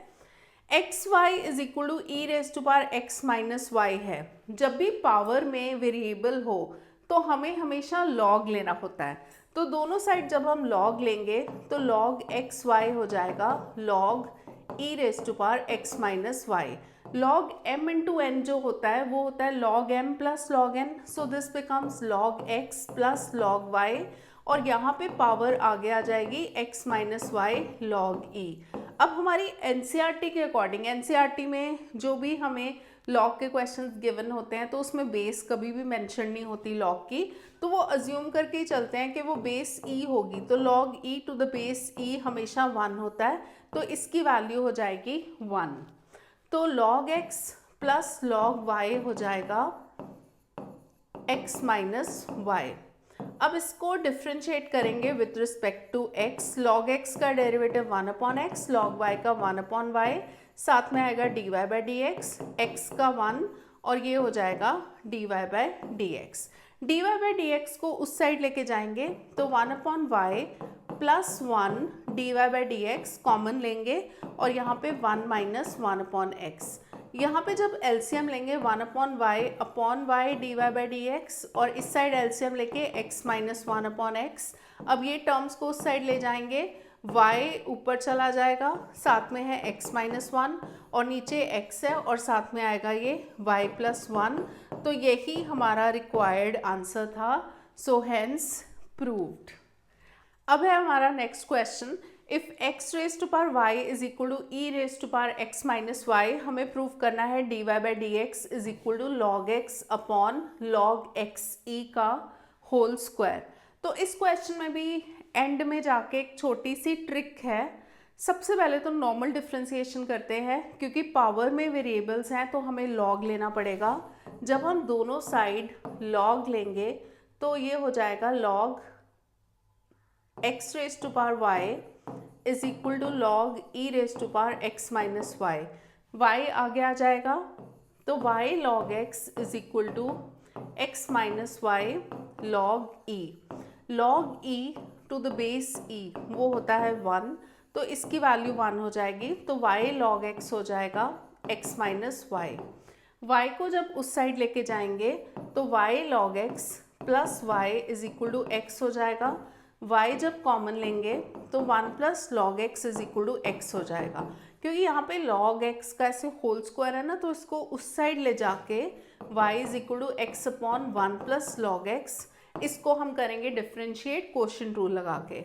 X y is equal to e raise to power x minus y है। जब भी पावर में वेरिएबल हो तो हमें हमेशा लॉग लेना होता है, तो दोनों साइड जब हम लॉग लेंगे तो लॉग एक्स वाई हो जाएगा log e raise to power x minus y. Log m into n जो होता है वो होता है log m plus log n, so this becomes log x plus log y, और यहाँ पे पावर आगे आ जाएगी x minus y log e। अब हमारी एनसीईआरटी के अकॉर्डिंग, एनसीईआरटी में जो भी हमें लॉग के क्वेश्चंस गिवन होते हैं तो उसमें बेस कभी भी मेंशन नहीं होती लॉग की, तो वो अज्यूम करके ही चलते हैं कि वो बेस e होगी, तो log e to the base e हमेशा 1 होता है, तो इसकी वैल्यू हो जाएगी 1। तो log x plus log y हो जाएगा x माइनस वाई। अब इसको डिफ्रेंशिएट करेंगे with respect to x। log x का derivative 1 upon x, log y का 1 अपॉन वाई, साथ में आएगा dy by D x, x का 1 और ये हो जाएगा dy by D x. dy by D x को उस साइड लेके जाएंगे तो 1 upon y plus 1 dy by D x common लेंगे और यहाँ पे 1 माइनस 1 अपॉन एक्स। यहाँ पे जब एलसीएम लेंगे 1 upon Y D Y by D x और इस साइड एलसीएम लेके x माइनस 1 अपॉन एक्स। अब ये टर्म्स को उस साइड ले जाएंगे, y ऊपर चला जाएगा, साथ में है x माइनस 1 और नीचे x है और साथ में आएगा ये y प्लस 1। तो यही हमारा रिक्वायर्ड आंसर था, सो हेंस प्रूव्ड। अब है हमारा next question, if x raise to power y is equal to e raise to power x minus y, हमें प्रूव करना है dy by D x is equal to log x upon log x e का होल स्क्वायर। तो इस क्वेश्चन में भी एंड में जाके एक छोटी सी ट्रिक है। सबसे पहले तो नॉर्मल डिफ्रेंसिएशन करते हैं, क्योंकि पावर में वेरिएबल्स हैं तो हमें लॉग लेना पड़ेगा। जब हम दोनों साइड लॉग लेंगे तो ये हो जाएगा log x raise to power y is equal to log e raise to power x minus y. y आगे आ जाएगा तो y log x is equal to x minus y log e। Log e to the base e वो होता है 1, तो इसकी वैल्यू 1 हो जाएगी, तो y लॉग x हो जाएगा x माइनस वाई। y को जब उस साइड लेके जाएंगे तो y log x plus Y is equal to x हो जाएगा। y जब कॉमन लेंगे तो 1 plus log x is equal to x हो जाएगा। क्योंकि यहाँ पे log x का ऐसे होल स्क्वायर है ना, तो इसको उस साइड ले जाके y is equal to x upon 1 plus log x, इसको हम करेंगे डिफ्रेंशिएट क्वोशिएंट रूल लगा के।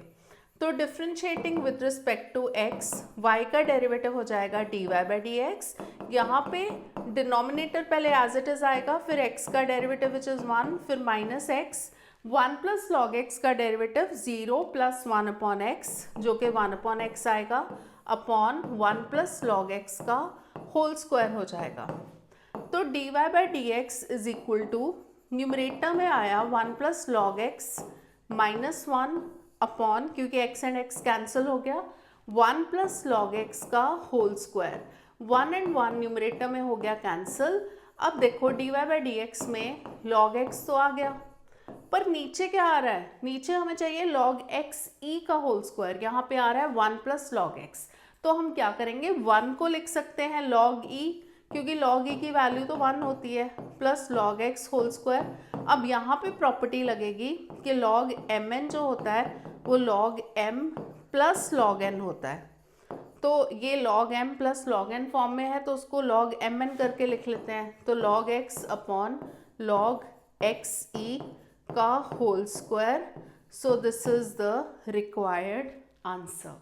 तो differentiating with respect to x, y का डेरिवेटिव हो जाएगा dy बाई डी एक्स। यहाँ पे डिनोमिनेटर पहले एज इट इज आएगा, फिर x का डेरिवेटिव विच इज़ 1, फिर minus x, 1 plus log x का डेरिवेटिव 0 प्लस 1 अपॉन एक्स जो कि 1 अपॉन एक्स आएगा, अपॉन 1 प्लस लॉग एक्स का होल स्क्वायर हो जाएगा। तो dy by D x is equal to, numerator में आया 1 plus log x minus 1 upon, क्योंकि x एंड x कैंसिल हो गया, 1 प्लस लॉग एक्स का होल स्क्वायर। 1 एंड 1 न्यूमरेटर में हो गया कैंसिल। अब देखो dy बाई डी एक्स में लॉग एक्स तो आ गया, पर नीचे क्या आ रहा है, नीचे हमें चाहिए log x e का होल स्क्वायर, यहाँ पे आ रहा है 1 प्लस लॉग एक्स। तो हम क्या करेंगे, 1 को लिख सकते हैं log e, क्योंकि log e की वैल्यू तो 1 होती है, plus log x whole square. अब यहाँ पे प्रॉपर्टी लगेगी कि log mn जो होता है वो log m plus log n होता है। तो ये log m plus log n form में है तो उसको log mn करके लिख लेते हैं। तो log x upon log x e का whole square, so this is the required answer.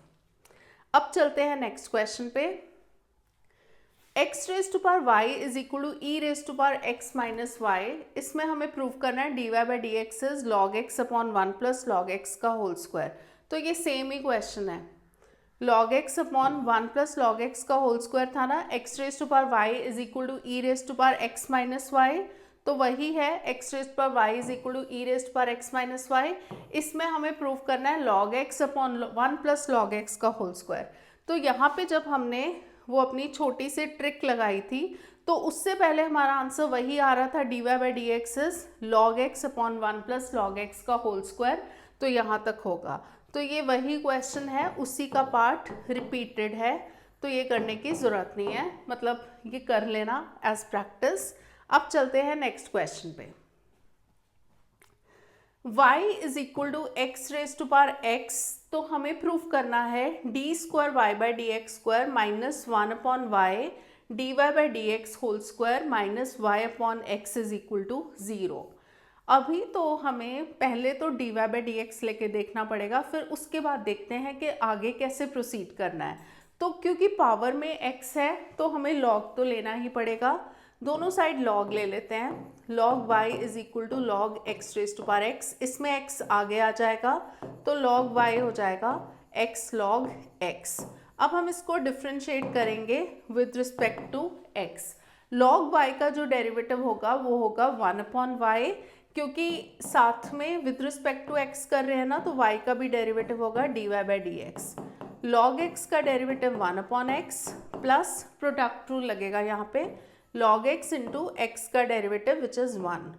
अब चलते हैं नेक्स्ट क्वेश्चन पे। X raise to power y is equal to e raise to power x minus y, इसमें हमें प्रूव करना है dy by D x is log x upon 1 plus log x का होल स्क्वायर। तो ये सेम ही क्वेश्चन है, log x upon 1 plus log x का होल स्क्वायर था ना, x raise to power y is equal to e raise to power x minus y, तो वही है x raise to power y is equal to e raise to power x minus y. इसमें हमें प्रूव करना है log x upon 1 plus log x का होल स्क्वायर। तो यहाँ पे जब हमने वो अपनी छोटी सी ट्रिक लगाई थी तो उससे पहले हमारा आंसर वही आ रहा था, dy by D x is log x upon 1 plus log x का होल स्क्वायर, तो यहाँ तक होगा। तो ये वही क्वेश्चन है, उसी का पार्ट रिपीटेड है, तो ये करने की ज़रूरत नहीं है, मतलब ये कर लेना एज प्रैक्टिस। अब चलते हैं नेक्स्ट क्वेश्चन पे। y is equal to x raise to power x, तो हमें प्रूफ करना है d square Y by D x square minus 1 upon Y D Y by D x whole square minus Y upon x is equal to 0। अभी तो हमें पहले तो D Y by D x लेके देखना पड़ेगा, फिर उसके बाद देखते हैं कि आगे कैसे प्रोसीड करना है। तो क्योंकि पावर में x है तो हमें log तो लेना ही पड़ेगा, दोनों साइड log ले लेते हैं। log y is equal to log x raise to power x, इसमें x आगे आ जाएगा तो log y हो जाएगा x log x। अब हम इसको डिफ्रेंशिएट करेंगे with respect to x। log y का जो डेरिवेटिव होगा वो होगा 1 अपॉन y, क्योंकि साथ में विद रिस्पेक्ट टू x कर रहे हैं ना, तो y का भी डेरिवेटिव होगा dy by D x. log x का derivative 1 upon x plus product rule लगेगा यहाँ पे, log x इंटू एक्स का डेरिवेटिव विच इज़ 1।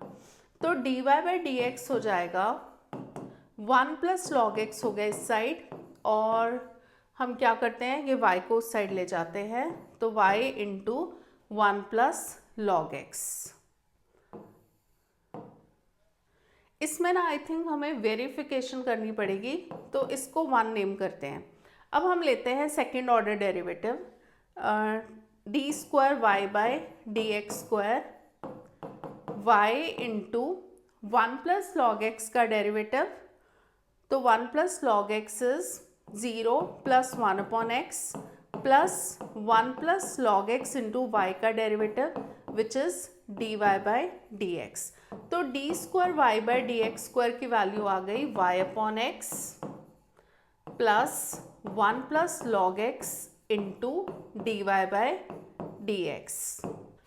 तो dy बाई डी एक्स हो जाएगा 1 प्लस लॉग एक्स हो गया इस साइड, और हम क्या करते हैं ये y को उस साइड ले जाते हैं, तो y into 1 plus log x. इसमें ना आई थिंक हमें वेरिफिकेशन करनी पड़ेगी, तो इसको 1 नेम करते हैं। अब हम लेते हैं second order derivative, d square Y by D x square y into 1 plus log x का डेरिवेटिव, तो 1 plus log x is 0 plus 1 upon x plus 1 plus log x into Y का derivative which is d Y by D x. तो D square Y by D x square की वैल्यू आ गई y upon x plus 1 plus log x into D Y by D x.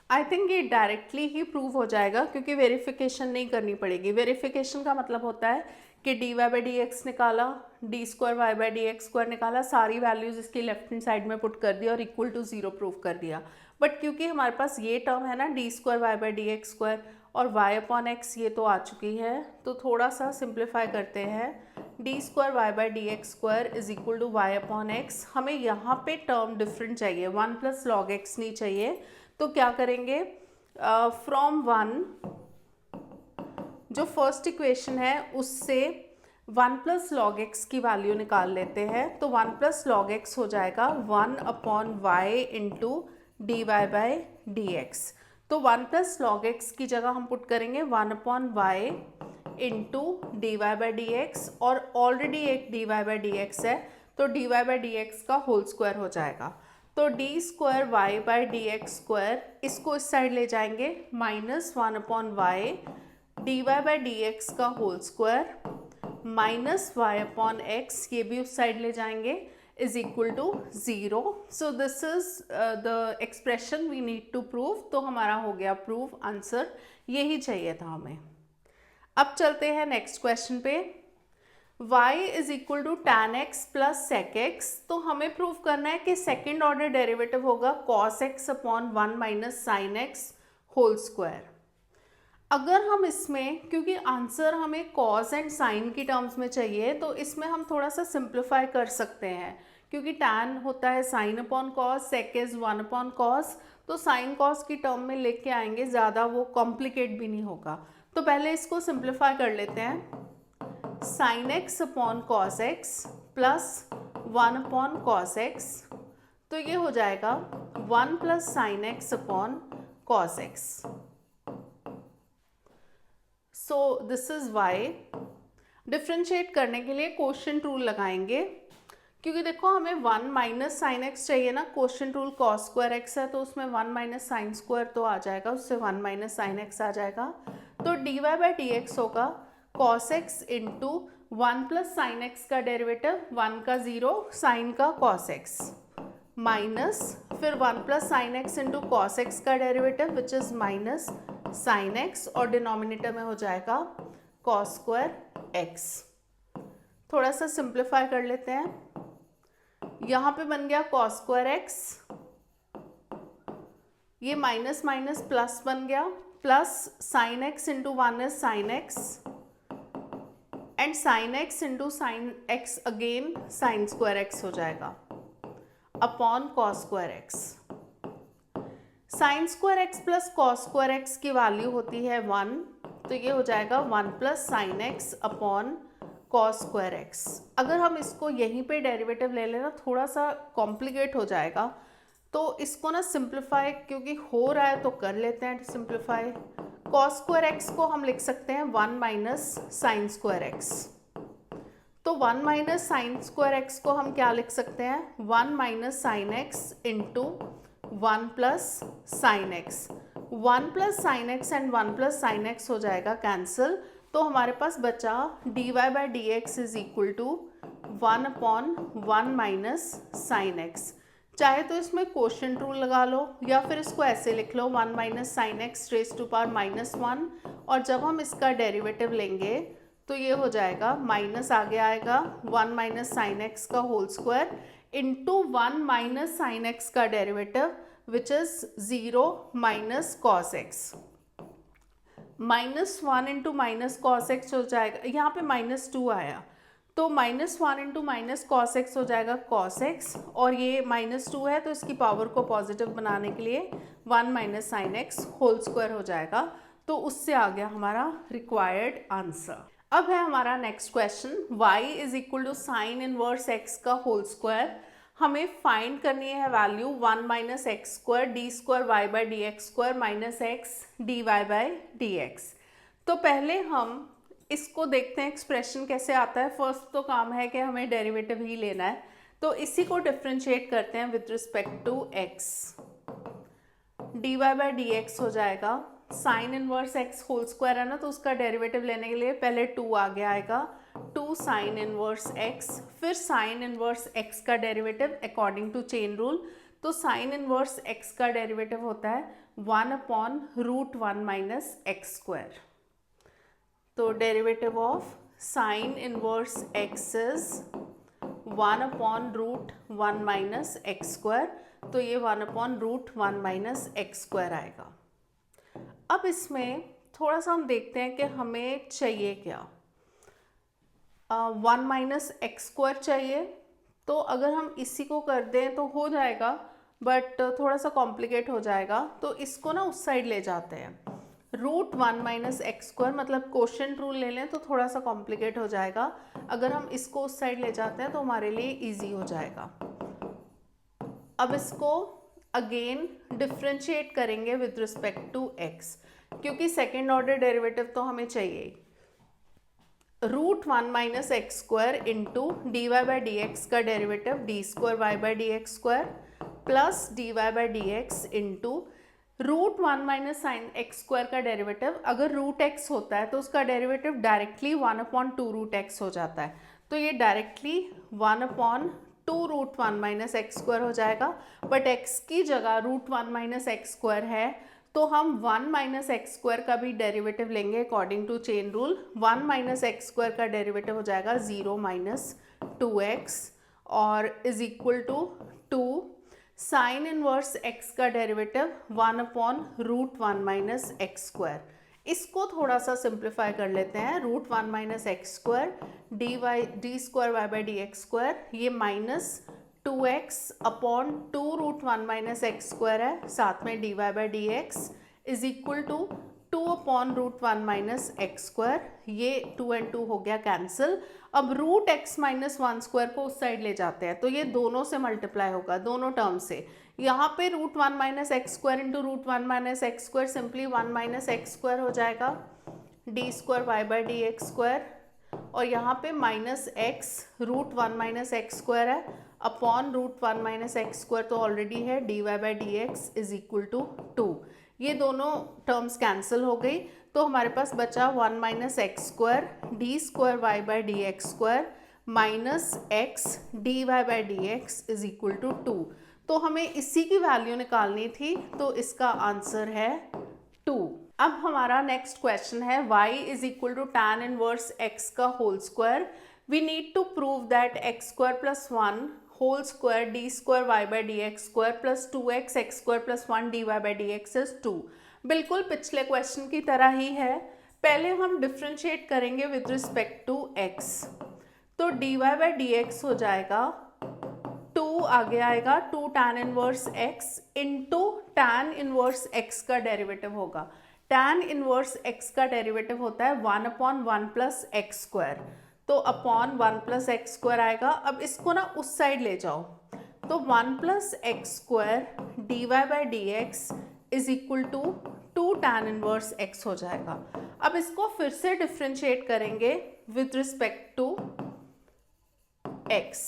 I think ये डायरेक्टली ही प्रूव हो जाएगा क्योंकि वेरिफिकेशन नहीं करनी पड़ेगी। वेरिफिकेशन का मतलब होता है कि d Y by D x निकाला, d square Y by D x square निकाला, सारी वैल्यूज इसकी लेफ्ट हैंड साइड में पुट कर दिया और इक्वल टू 0 प्रूव कर दिया। बट क्योंकि हमारे पास ये टर्म है ना d square Y by D x square और वाई अपॉन एक्स ये तो आ चुकी है, तो थोड़ा सा सिंप्लीफाई करते हैं। D square Y by D x square is equal to y upon x. हमें यहाँ पे टर्म डिफरेंट चाहिए, 1 प्लस लॉग एक्स नहीं चाहिए, तो क्या करेंगे फ्रॉम 1 जो फर्स्ट इक्वेशन है उससे 1 प्लस लॉग एक्स की वैल्यू निकाल लेते हैं, तो 1 प्लस लॉग एक्स हो जाएगा 1 upon y into D Y by D x. तो 1 प्लस लॉग एक्स की जगह हम पुट करेंगे 1 upon y into D Y by D x, और ऑलरेडी एक d Y by D x है तो D Y by D x का होल स्क्वायर हो जाएगा। तो D square Y by D x square, इसको इस साइड ले जाएंगे minus 1 upon Y D Y by D x का whole square minus Y upon x, ये भी उस साइड ले जाएंगे, is equal to 0। So this is the expression we need to prove. तो हमारा हो गया प्रूव, आंसर यही चाहिए था हमें। अब चलते हैं नेक्स्ट क्वेश्चन पे। y is equal to tan x plus sec x, तो हमें प्रूव करना है कि सेकेंड ऑर्डर डेरिवेटिव होगा cos x upon 1 minus sine x whole square. अगर हम इसमें, क्योंकि आंसर हमें cos एंड sin की टर्म्स में चाहिए, तो इसमें हम थोड़ा सा सिंप्लीफाई कर सकते हैं, क्योंकि tan होता है sin upon cos, sec is 1 upon cos, तो sin cos की टर्म में लेके आएंगे, ज़्यादा वो कॉम्प्लिकेट भी नहीं होगा। तो पहले इसको सिंप्लीफाई कर लेते हैं, sin x upon cos x plus 1 upon cos x, तो ये हो जाएगा 1 plus sine x upon cos x. So this is y। Differentiate करने के लिए क्वोशिएंट रूल लगाएंगे, क्योंकि देखो हमें 1 माइनस साइन एक्स चाहिए ना, quotient rule cos square x है तो उसमें 1 माइनस साइन स्क्वायर तो आ जाएगा, उससे 1 माइनस साइन एक्स आ जाएगा। तो D Y by D x होगा cos x into 1 plus sine x का डेरिवेटिव, 1 का 0 साइन का कॉस एक्स, माइनस फिर 1 plus sine x into cos x का derivative which is minus sine x, और डिनोमिनेटर में हो जाएगा कॉस स्क्वायर एक्स। थोड़ा सा सिंप्लीफाई कर लेते हैं, यहाँ पे बन गया कॉस स्क्वायर एक्स, ये माइनस माइनस प्लस बन गया, plus sine x into 1 is sine x and sign x into sine x again sine square x हो जाएगा upon cos square x. Sine square x plus cos square x की वैल्यू होती है 1, तो ये हो जाएगा 1 plus sine x upon cos square x. अगर हम इसको यहीं पे डेरिवेटिव ले लेना थोड़ा सा कॉम्प्लिकेट हो जाएगा, तो इसको ना सिंप्लीफाई क्योंकि हो रहा है तो कर लेते हैं सिंप्लीफाई। कॉस स्क्वायर एक्स को हम लिख सकते हैं 1 माइनस साइन स्क्वायर एक्स, तो 1 माइनस साइन स्क्वायर एक्स को हम क्या लिख सकते हैं 1 minus sine x into 1 plus sine x. 1 plus sine x and 1 plus sine x हो जाएगा कैंसिल, तो हमारे पास बचा d Y by D x is equal to 1 upon 1 minus sine x. चाहे तो इसमें क्वोशिएंट रूल लगा लो या फिर इसको ऐसे लिख लो 1 minus sine x raise to power -1, और जब हम इसका डेरिवेटिव लेंगे तो ये हो जाएगा माइनस आगे आएगा 1 माइनस साइन एक्स का whole square into 1 minus sine x का derivative which is 0 minus cos x. -1 into minus cos x हो जाएगा, यहाँ पे -2 आया तो -1 इंटू माइनस कॉस एक्स हो जाएगा कॉस एक्स, और ये -2 है तो इसकी पावर को पॉजिटिव बनाने के लिए 1 minus sine x whole square हो जाएगा, तो उससे आ गया हमारा रिक्वायर्ड आंसर। अब है हमारा next question, y is equal to sine inverse x का होल स्क्वायर। हमें फाइंड करनी है value 1 minus x square d square Y by D x square minus x d Y by D x. तो पहले हम इसको देखते हैं एक्सप्रेशन कैसे आता है। फर्स्ट तो काम है कि हमें डेरिवेटिव ही लेना है, तो इसी को डिफ्रेंशिएट करते हैं with respect to x. D Y by D x हो जाएगा sine inverse x whole square है ना, तो उसका डेरिवेटिव लेने के लिए पहले 2 आगे आएगा, 2 साइन इनवर्स एक्स, फिर साइन इनवर्स एक्स का derivative according to chain rule. तो साइन इनवर्स एक्स का डेरिवेटिव होता है 1 upon root 1 minus x square. तो derivative of sine inverse x is 1 upon root 1 minus x square, तो ये 1 upon root 1 minus x square आएगा। अब इसमें थोड़ा सा हम देखते हैं कि हमें चाहिए क्या। 1 माइनस एक्स स्क्वायर चाहिए, तो अगर हम इसी को कर दें तो हो जाएगा, बट थोड़ा सा कॉम्प्लिकेट हो जाएगा, तो इसको ना उस साइड ले जाते हैं। रूट 1 माइनस एक्स स्क्वायर मतलब क्वोशिएंट रूल ले लें तो थोड़ा सा कॉम्प्लिकेट हो जाएगा। अगर हम इसको उस साइड ले जाते हैं तो हमारे लिए इजी हो जाएगा। अब इसको अगेन डिफ्रेंशिएट करेंगे विद रिस्पेक्ट टू एक्स, क्योंकि सेकेंड ऑर्डर डेरिवेटिव तो हमें चाहिए। Root 1 minus x square into D Y by D x का derivative d square Y by D x square plus d Y by D x into root 1 minus sine x square का डेरिवेटिव। अगर रूट एक्स होता है तो उसका derivative directly 1 upon 2 root x हो जाता है, तो ये directly 1 upon 2 root 1 minus x square हो जाएगा। बट एक्स की जगह रूट 1 माइनस एक्स स्क्वायर है, तो हम 1 माइनस एक्स स्क्वायर का भी डेरिवेटिव लेंगे according to chain rule. 1 minus x square का डेरिवेटिव हो जाएगा 0 माइनस 2x और is equal to 2 sine inverse x का derivative 1 upon root 1 minus x square. इसको थोड़ा सा सिंप्लीफाई कर लेते हैं। Root 1 minus x square d square Y by D x square, ये minus 2x upon 2 root 1 minus x square है, साथ में d Y by D x is equal to 2 upon root 1 minus x square. ये 2 एंड 2 हो गया कैंसिल। अब रूट एक्स माइनस 1 स्क्वायर को उस साइड ले जाते हैं, तो ये दोनों से मल्टीप्लाई होगा, दोनों टर्म से। यहाँ पे root 1 minus x square into root 1 minus x square simply 1 minus x square हो जाएगा, d square Y by D x square और यहाँ पे minus x root one minus x square है upon root one minus x square तो ऑलरेडी है, d Y by D x is equal to 2। ये दोनों टर्म्स कैंसिल हो गई तो हमारे पास बचा one minus x square d square Y by D x square minus x d Y by D x is equal to 2। तो हमें इसी की वैल्यू निकालनी थी, तो इसका आंसर है 2। अब हमारा नेक्स्ट क्वेश्चन है y is equal to tan inverse x का whole square. We need to prove that x square plus 1 whole square d square Y by D x square plus 2x x square plus 1 d Y by D x is 2। बिल्कुल पिछले क्वेश्चन की तरह ही है। पहले हम डिफ्रेंशिएट करेंगे विद रिस्पेक्ट टू x, तो D Y by D x हो जाएगा 2 आगे आएगा 2 tan inverse x into tan inverse x का डेरिवेटिव होगा। tan इनवर्स x का डेरिवेटिव होता है 1 अपॉन 1 प्लस एक्स स्क्वायर, तो अपॉन 1 प्लस एक्स स्क्वायर आएगा। अब इसको ना उस साइड ले जाओ, तो 1 plus x square d Y by D x is equal to 2 tan inverse x हो जाएगा। अब इसको फिर से डिफ्रेंशिएट करेंगे विद रिस्पेक्ट टू x,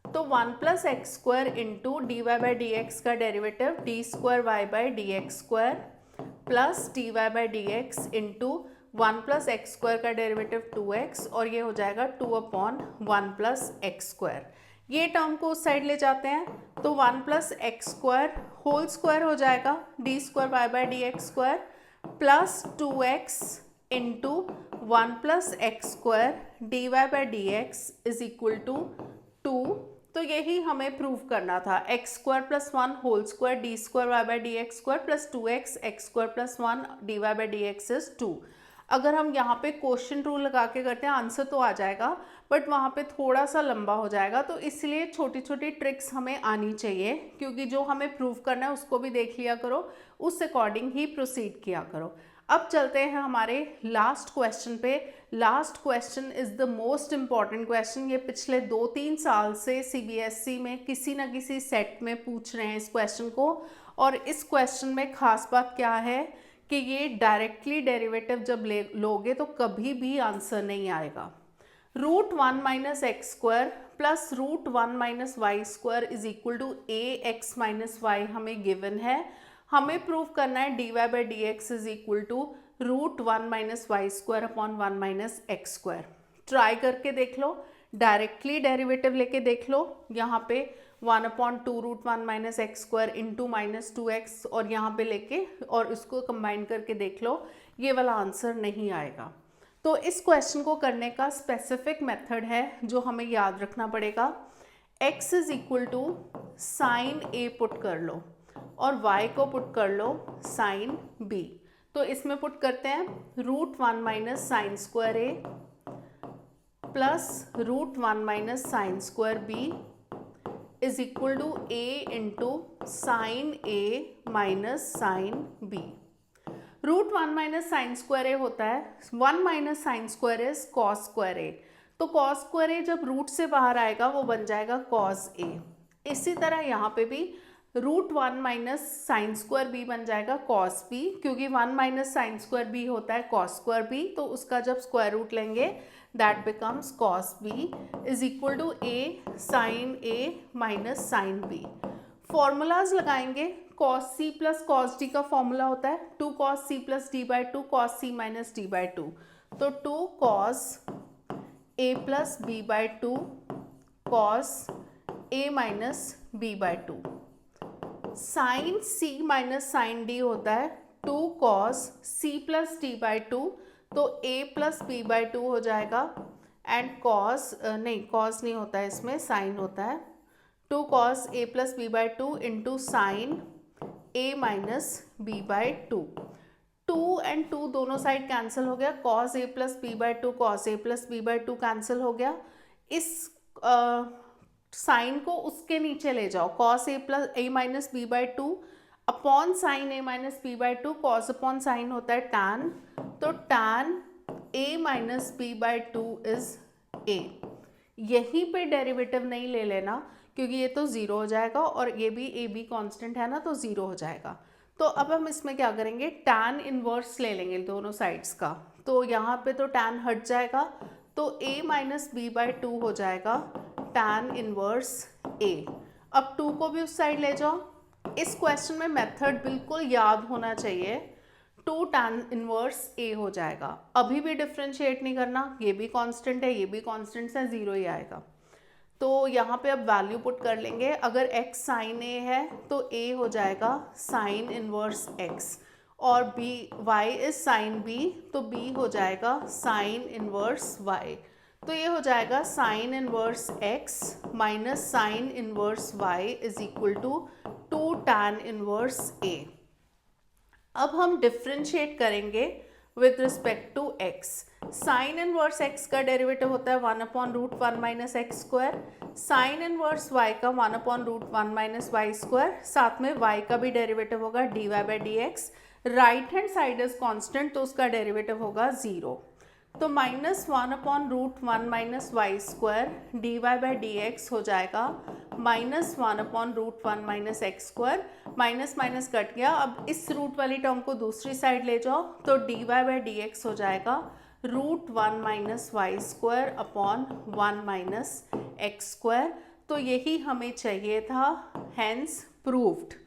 तो 1 plus x square into D Y by D x का derivative d square Y by D x square plus d Y by D x into 1 plus x square का डेरिवेटिव 2x और ये हो जाएगा 2 अपॉन 1 प्लस एक्स स्क्वायर। ये टर्म को उस साइड ले जाते हैं, तो 1 plus x square whole square हो जाएगा d square Y by D x square plus 2x into 1 plus x square d Y by D x is equal to 2। तो यही हमें प्रूव करना था, x square plus 1 whole square d square Y by D x square plus 2x x square plus 1 d Y by D x is 2। अगर हम यहाँ पे क्वेश्चन रूल लगा के करते हैं आंसर तो आ जाएगा, बट वहाँ पे थोड़ा सा लंबा हो जाएगा, तो इसलिए छोटी छोटी ट्रिक्स हमें आनी चाहिए, क्योंकि जो हमें प्रूव करना है उसको भी देख लिया करो, उस अकॉर्डिंग ही प्रोसीड किया करो। अब चलते हैं हमारे लास्ट क्वेश्चन पे। Last question is the most important question. ये पिछले 2-3 साल से सीबीएसई में किसी न किसी सेट में पूछ रहे हैं इस क्वेश्चन को, और इस क्वेश्चन में खास बात क्या है कि ये डायरेक्टली डेरिवेटिव जब लोगे तो कभी भी आंसर नहीं आएगा। Root 1 minus x square plus root 1 minus y square is equal to a x minus y हमें गिवन है। हमें प्रूव करना है d Y by D x is equal to root 1 minus y square upon 1 minus x square. Try करके देख लो, डायरेक्टली डेरिवेटिव लेके देख लो। यहाँ पे 1 upon 2 root 1 minus x square into minus 2x और यहाँ पे लेके और उसको कंबाइन करके देख लो, ये वाला आंसर नहीं आएगा। तो इस क्वेश्चन को करने का स्पेसिफिक मेथड है जो हमें याद रखना पड़ेगा। x is equal to sine a put कर लो और y को पुट कर लो साइन b। तो इसमें पुट करते हैं root 1 minus sine square a plus root 1 minus sine square b is equal to a into sine a minus sine b। Root 1 minus sine square a होता है 1 minus sine square is cos square a, तो कॉस स्क्वायर ए जब रूट से बाहर आएगा वो बन जाएगा कॉस ए। इसी तरह यहाँ पे भी root 1 minus sine square b बन जाएगा कॉस बी, क्योंकि 1 माइनस साइन स्क्वायर बी होता है कॉस स्क्वायर बी, तो उसका जब स्क्वायर रूट लेंगे that becomes cos b is equal to a sine a minus sine b. Formulas लगाएंगे, cos c plus cos d का फॉर्मूला होता है 2 cos c plus d by 2 cos c minus d by 2, तो 2 cos a plus b by 2 cos a minus b by 2। Sine c minus sine d होता है 2 cos c plus d by 2, तो a प्लस बी बाई 2 हो जाएगा एंड कॉस कॉस नहीं होता है इसमें, साइन होता है 2 cos a plus b by 2 into sine a minus b by 2। 2 and 2 दोनों साइड कैंसिल हो गया, cos a plus b by 2 cos a plus b by 2 cancel हो गया। इस साइन को उसके नीचे ले जाओ, cos a plus a minus b by 2 upon sine a minus b by 2, cos upon sine होता है टैन, तो tan A minus b by 2 is a. यहीं पे डेरिवेटिव नहीं ले लेना क्योंकि ये तो ज़ीरो हो जाएगा और ये भी ए बी कॉन्स्टेंट है ना, तो ज़ीरो हो जाएगा। तो अब हम इसमें क्या करेंगे, टैन इनवर्स ले लेंगे दोनों साइड्स का, तो यहाँ पे तो टैन हट जाएगा, तो a माइनस बी बाई 2 हो जाएगा tan इनवर्स a। अब 2 को भी उस साइड ले जाओ। इस क्वेश्चन में मेथड बिल्कुल याद होना चाहिए। 2 tan इनवर्स a हो जाएगा। अभी भी डिफ्रेंशिएट नहीं करना, ये भी कांस्टेंट है, ये भी कांस्टेंट है, 0 ही आएगा। तो यहाँ पे अब वैल्यू पुट कर लेंगे। अगर x साइन a है तो a हो जाएगा साइन इनवर्स x, और b y is sine b तो b हो जाएगा साइन इनवर्स y। तो ये हो जाएगा sine inverse x minus sine inverse y is equal to 2 tan inverse a। अब हम डिफ्रेंशिएट करेंगे with respect to x। Sine inverse x का डेरिवेटिव होता है 1/√1 minus x square, sine inverse y का 1/√1 माइनस वाई स्क्वायर, साथ में y का भी डेरिवेटिव होगा dy by D x. Right hand side is constant तो उसका डेरिवेटिव होगा 0। तो minus 1/√1 minus y square d Y by D x हो जाएगा minus 1/√1 minus x square. Minus minus cut गया। अब इस रूट वाली टर्म को दूसरी साइड ले जाओ तो D Y by D x हो जाएगा √1 minus y square upon 1 minus x square. तो यही हमें चाहिए था, हैंस प्रूव्ड।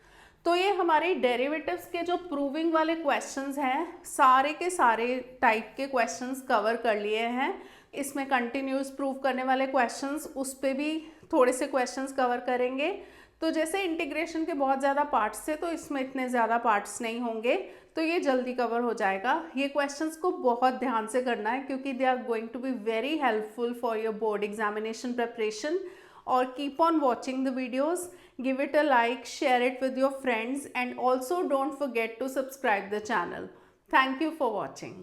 तो ये हमारे डेरिवेटिव्स के जो प्रूविंग वाले क्वेश्चंस हैं, सारे के सारे टाइप के क्वेश्चंस कवर कर लिए हैं। इसमें कंटिन्यूस प्रूव करने वाले क्वेश्चंस, उस पे भी थोड़े से क्वेश्चंस कवर करेंगे। तो जैसे इंटीग्रेशन के बहुत ज़्यादा पार्ट्स थे तो इसमें इतने ज़्यादा पार्ट्स नहीं होंगे, तो ये जल्दी कवर हो जाएगा। ये क्वेश्चंस को बहुत ध्यान से करना है क्योंकि they are going to be very helpful for your board examination preparation. और keep on watching the videos, give it a like, share it with your friends, and also don't forget to subscribe the channel. Thank you for watching.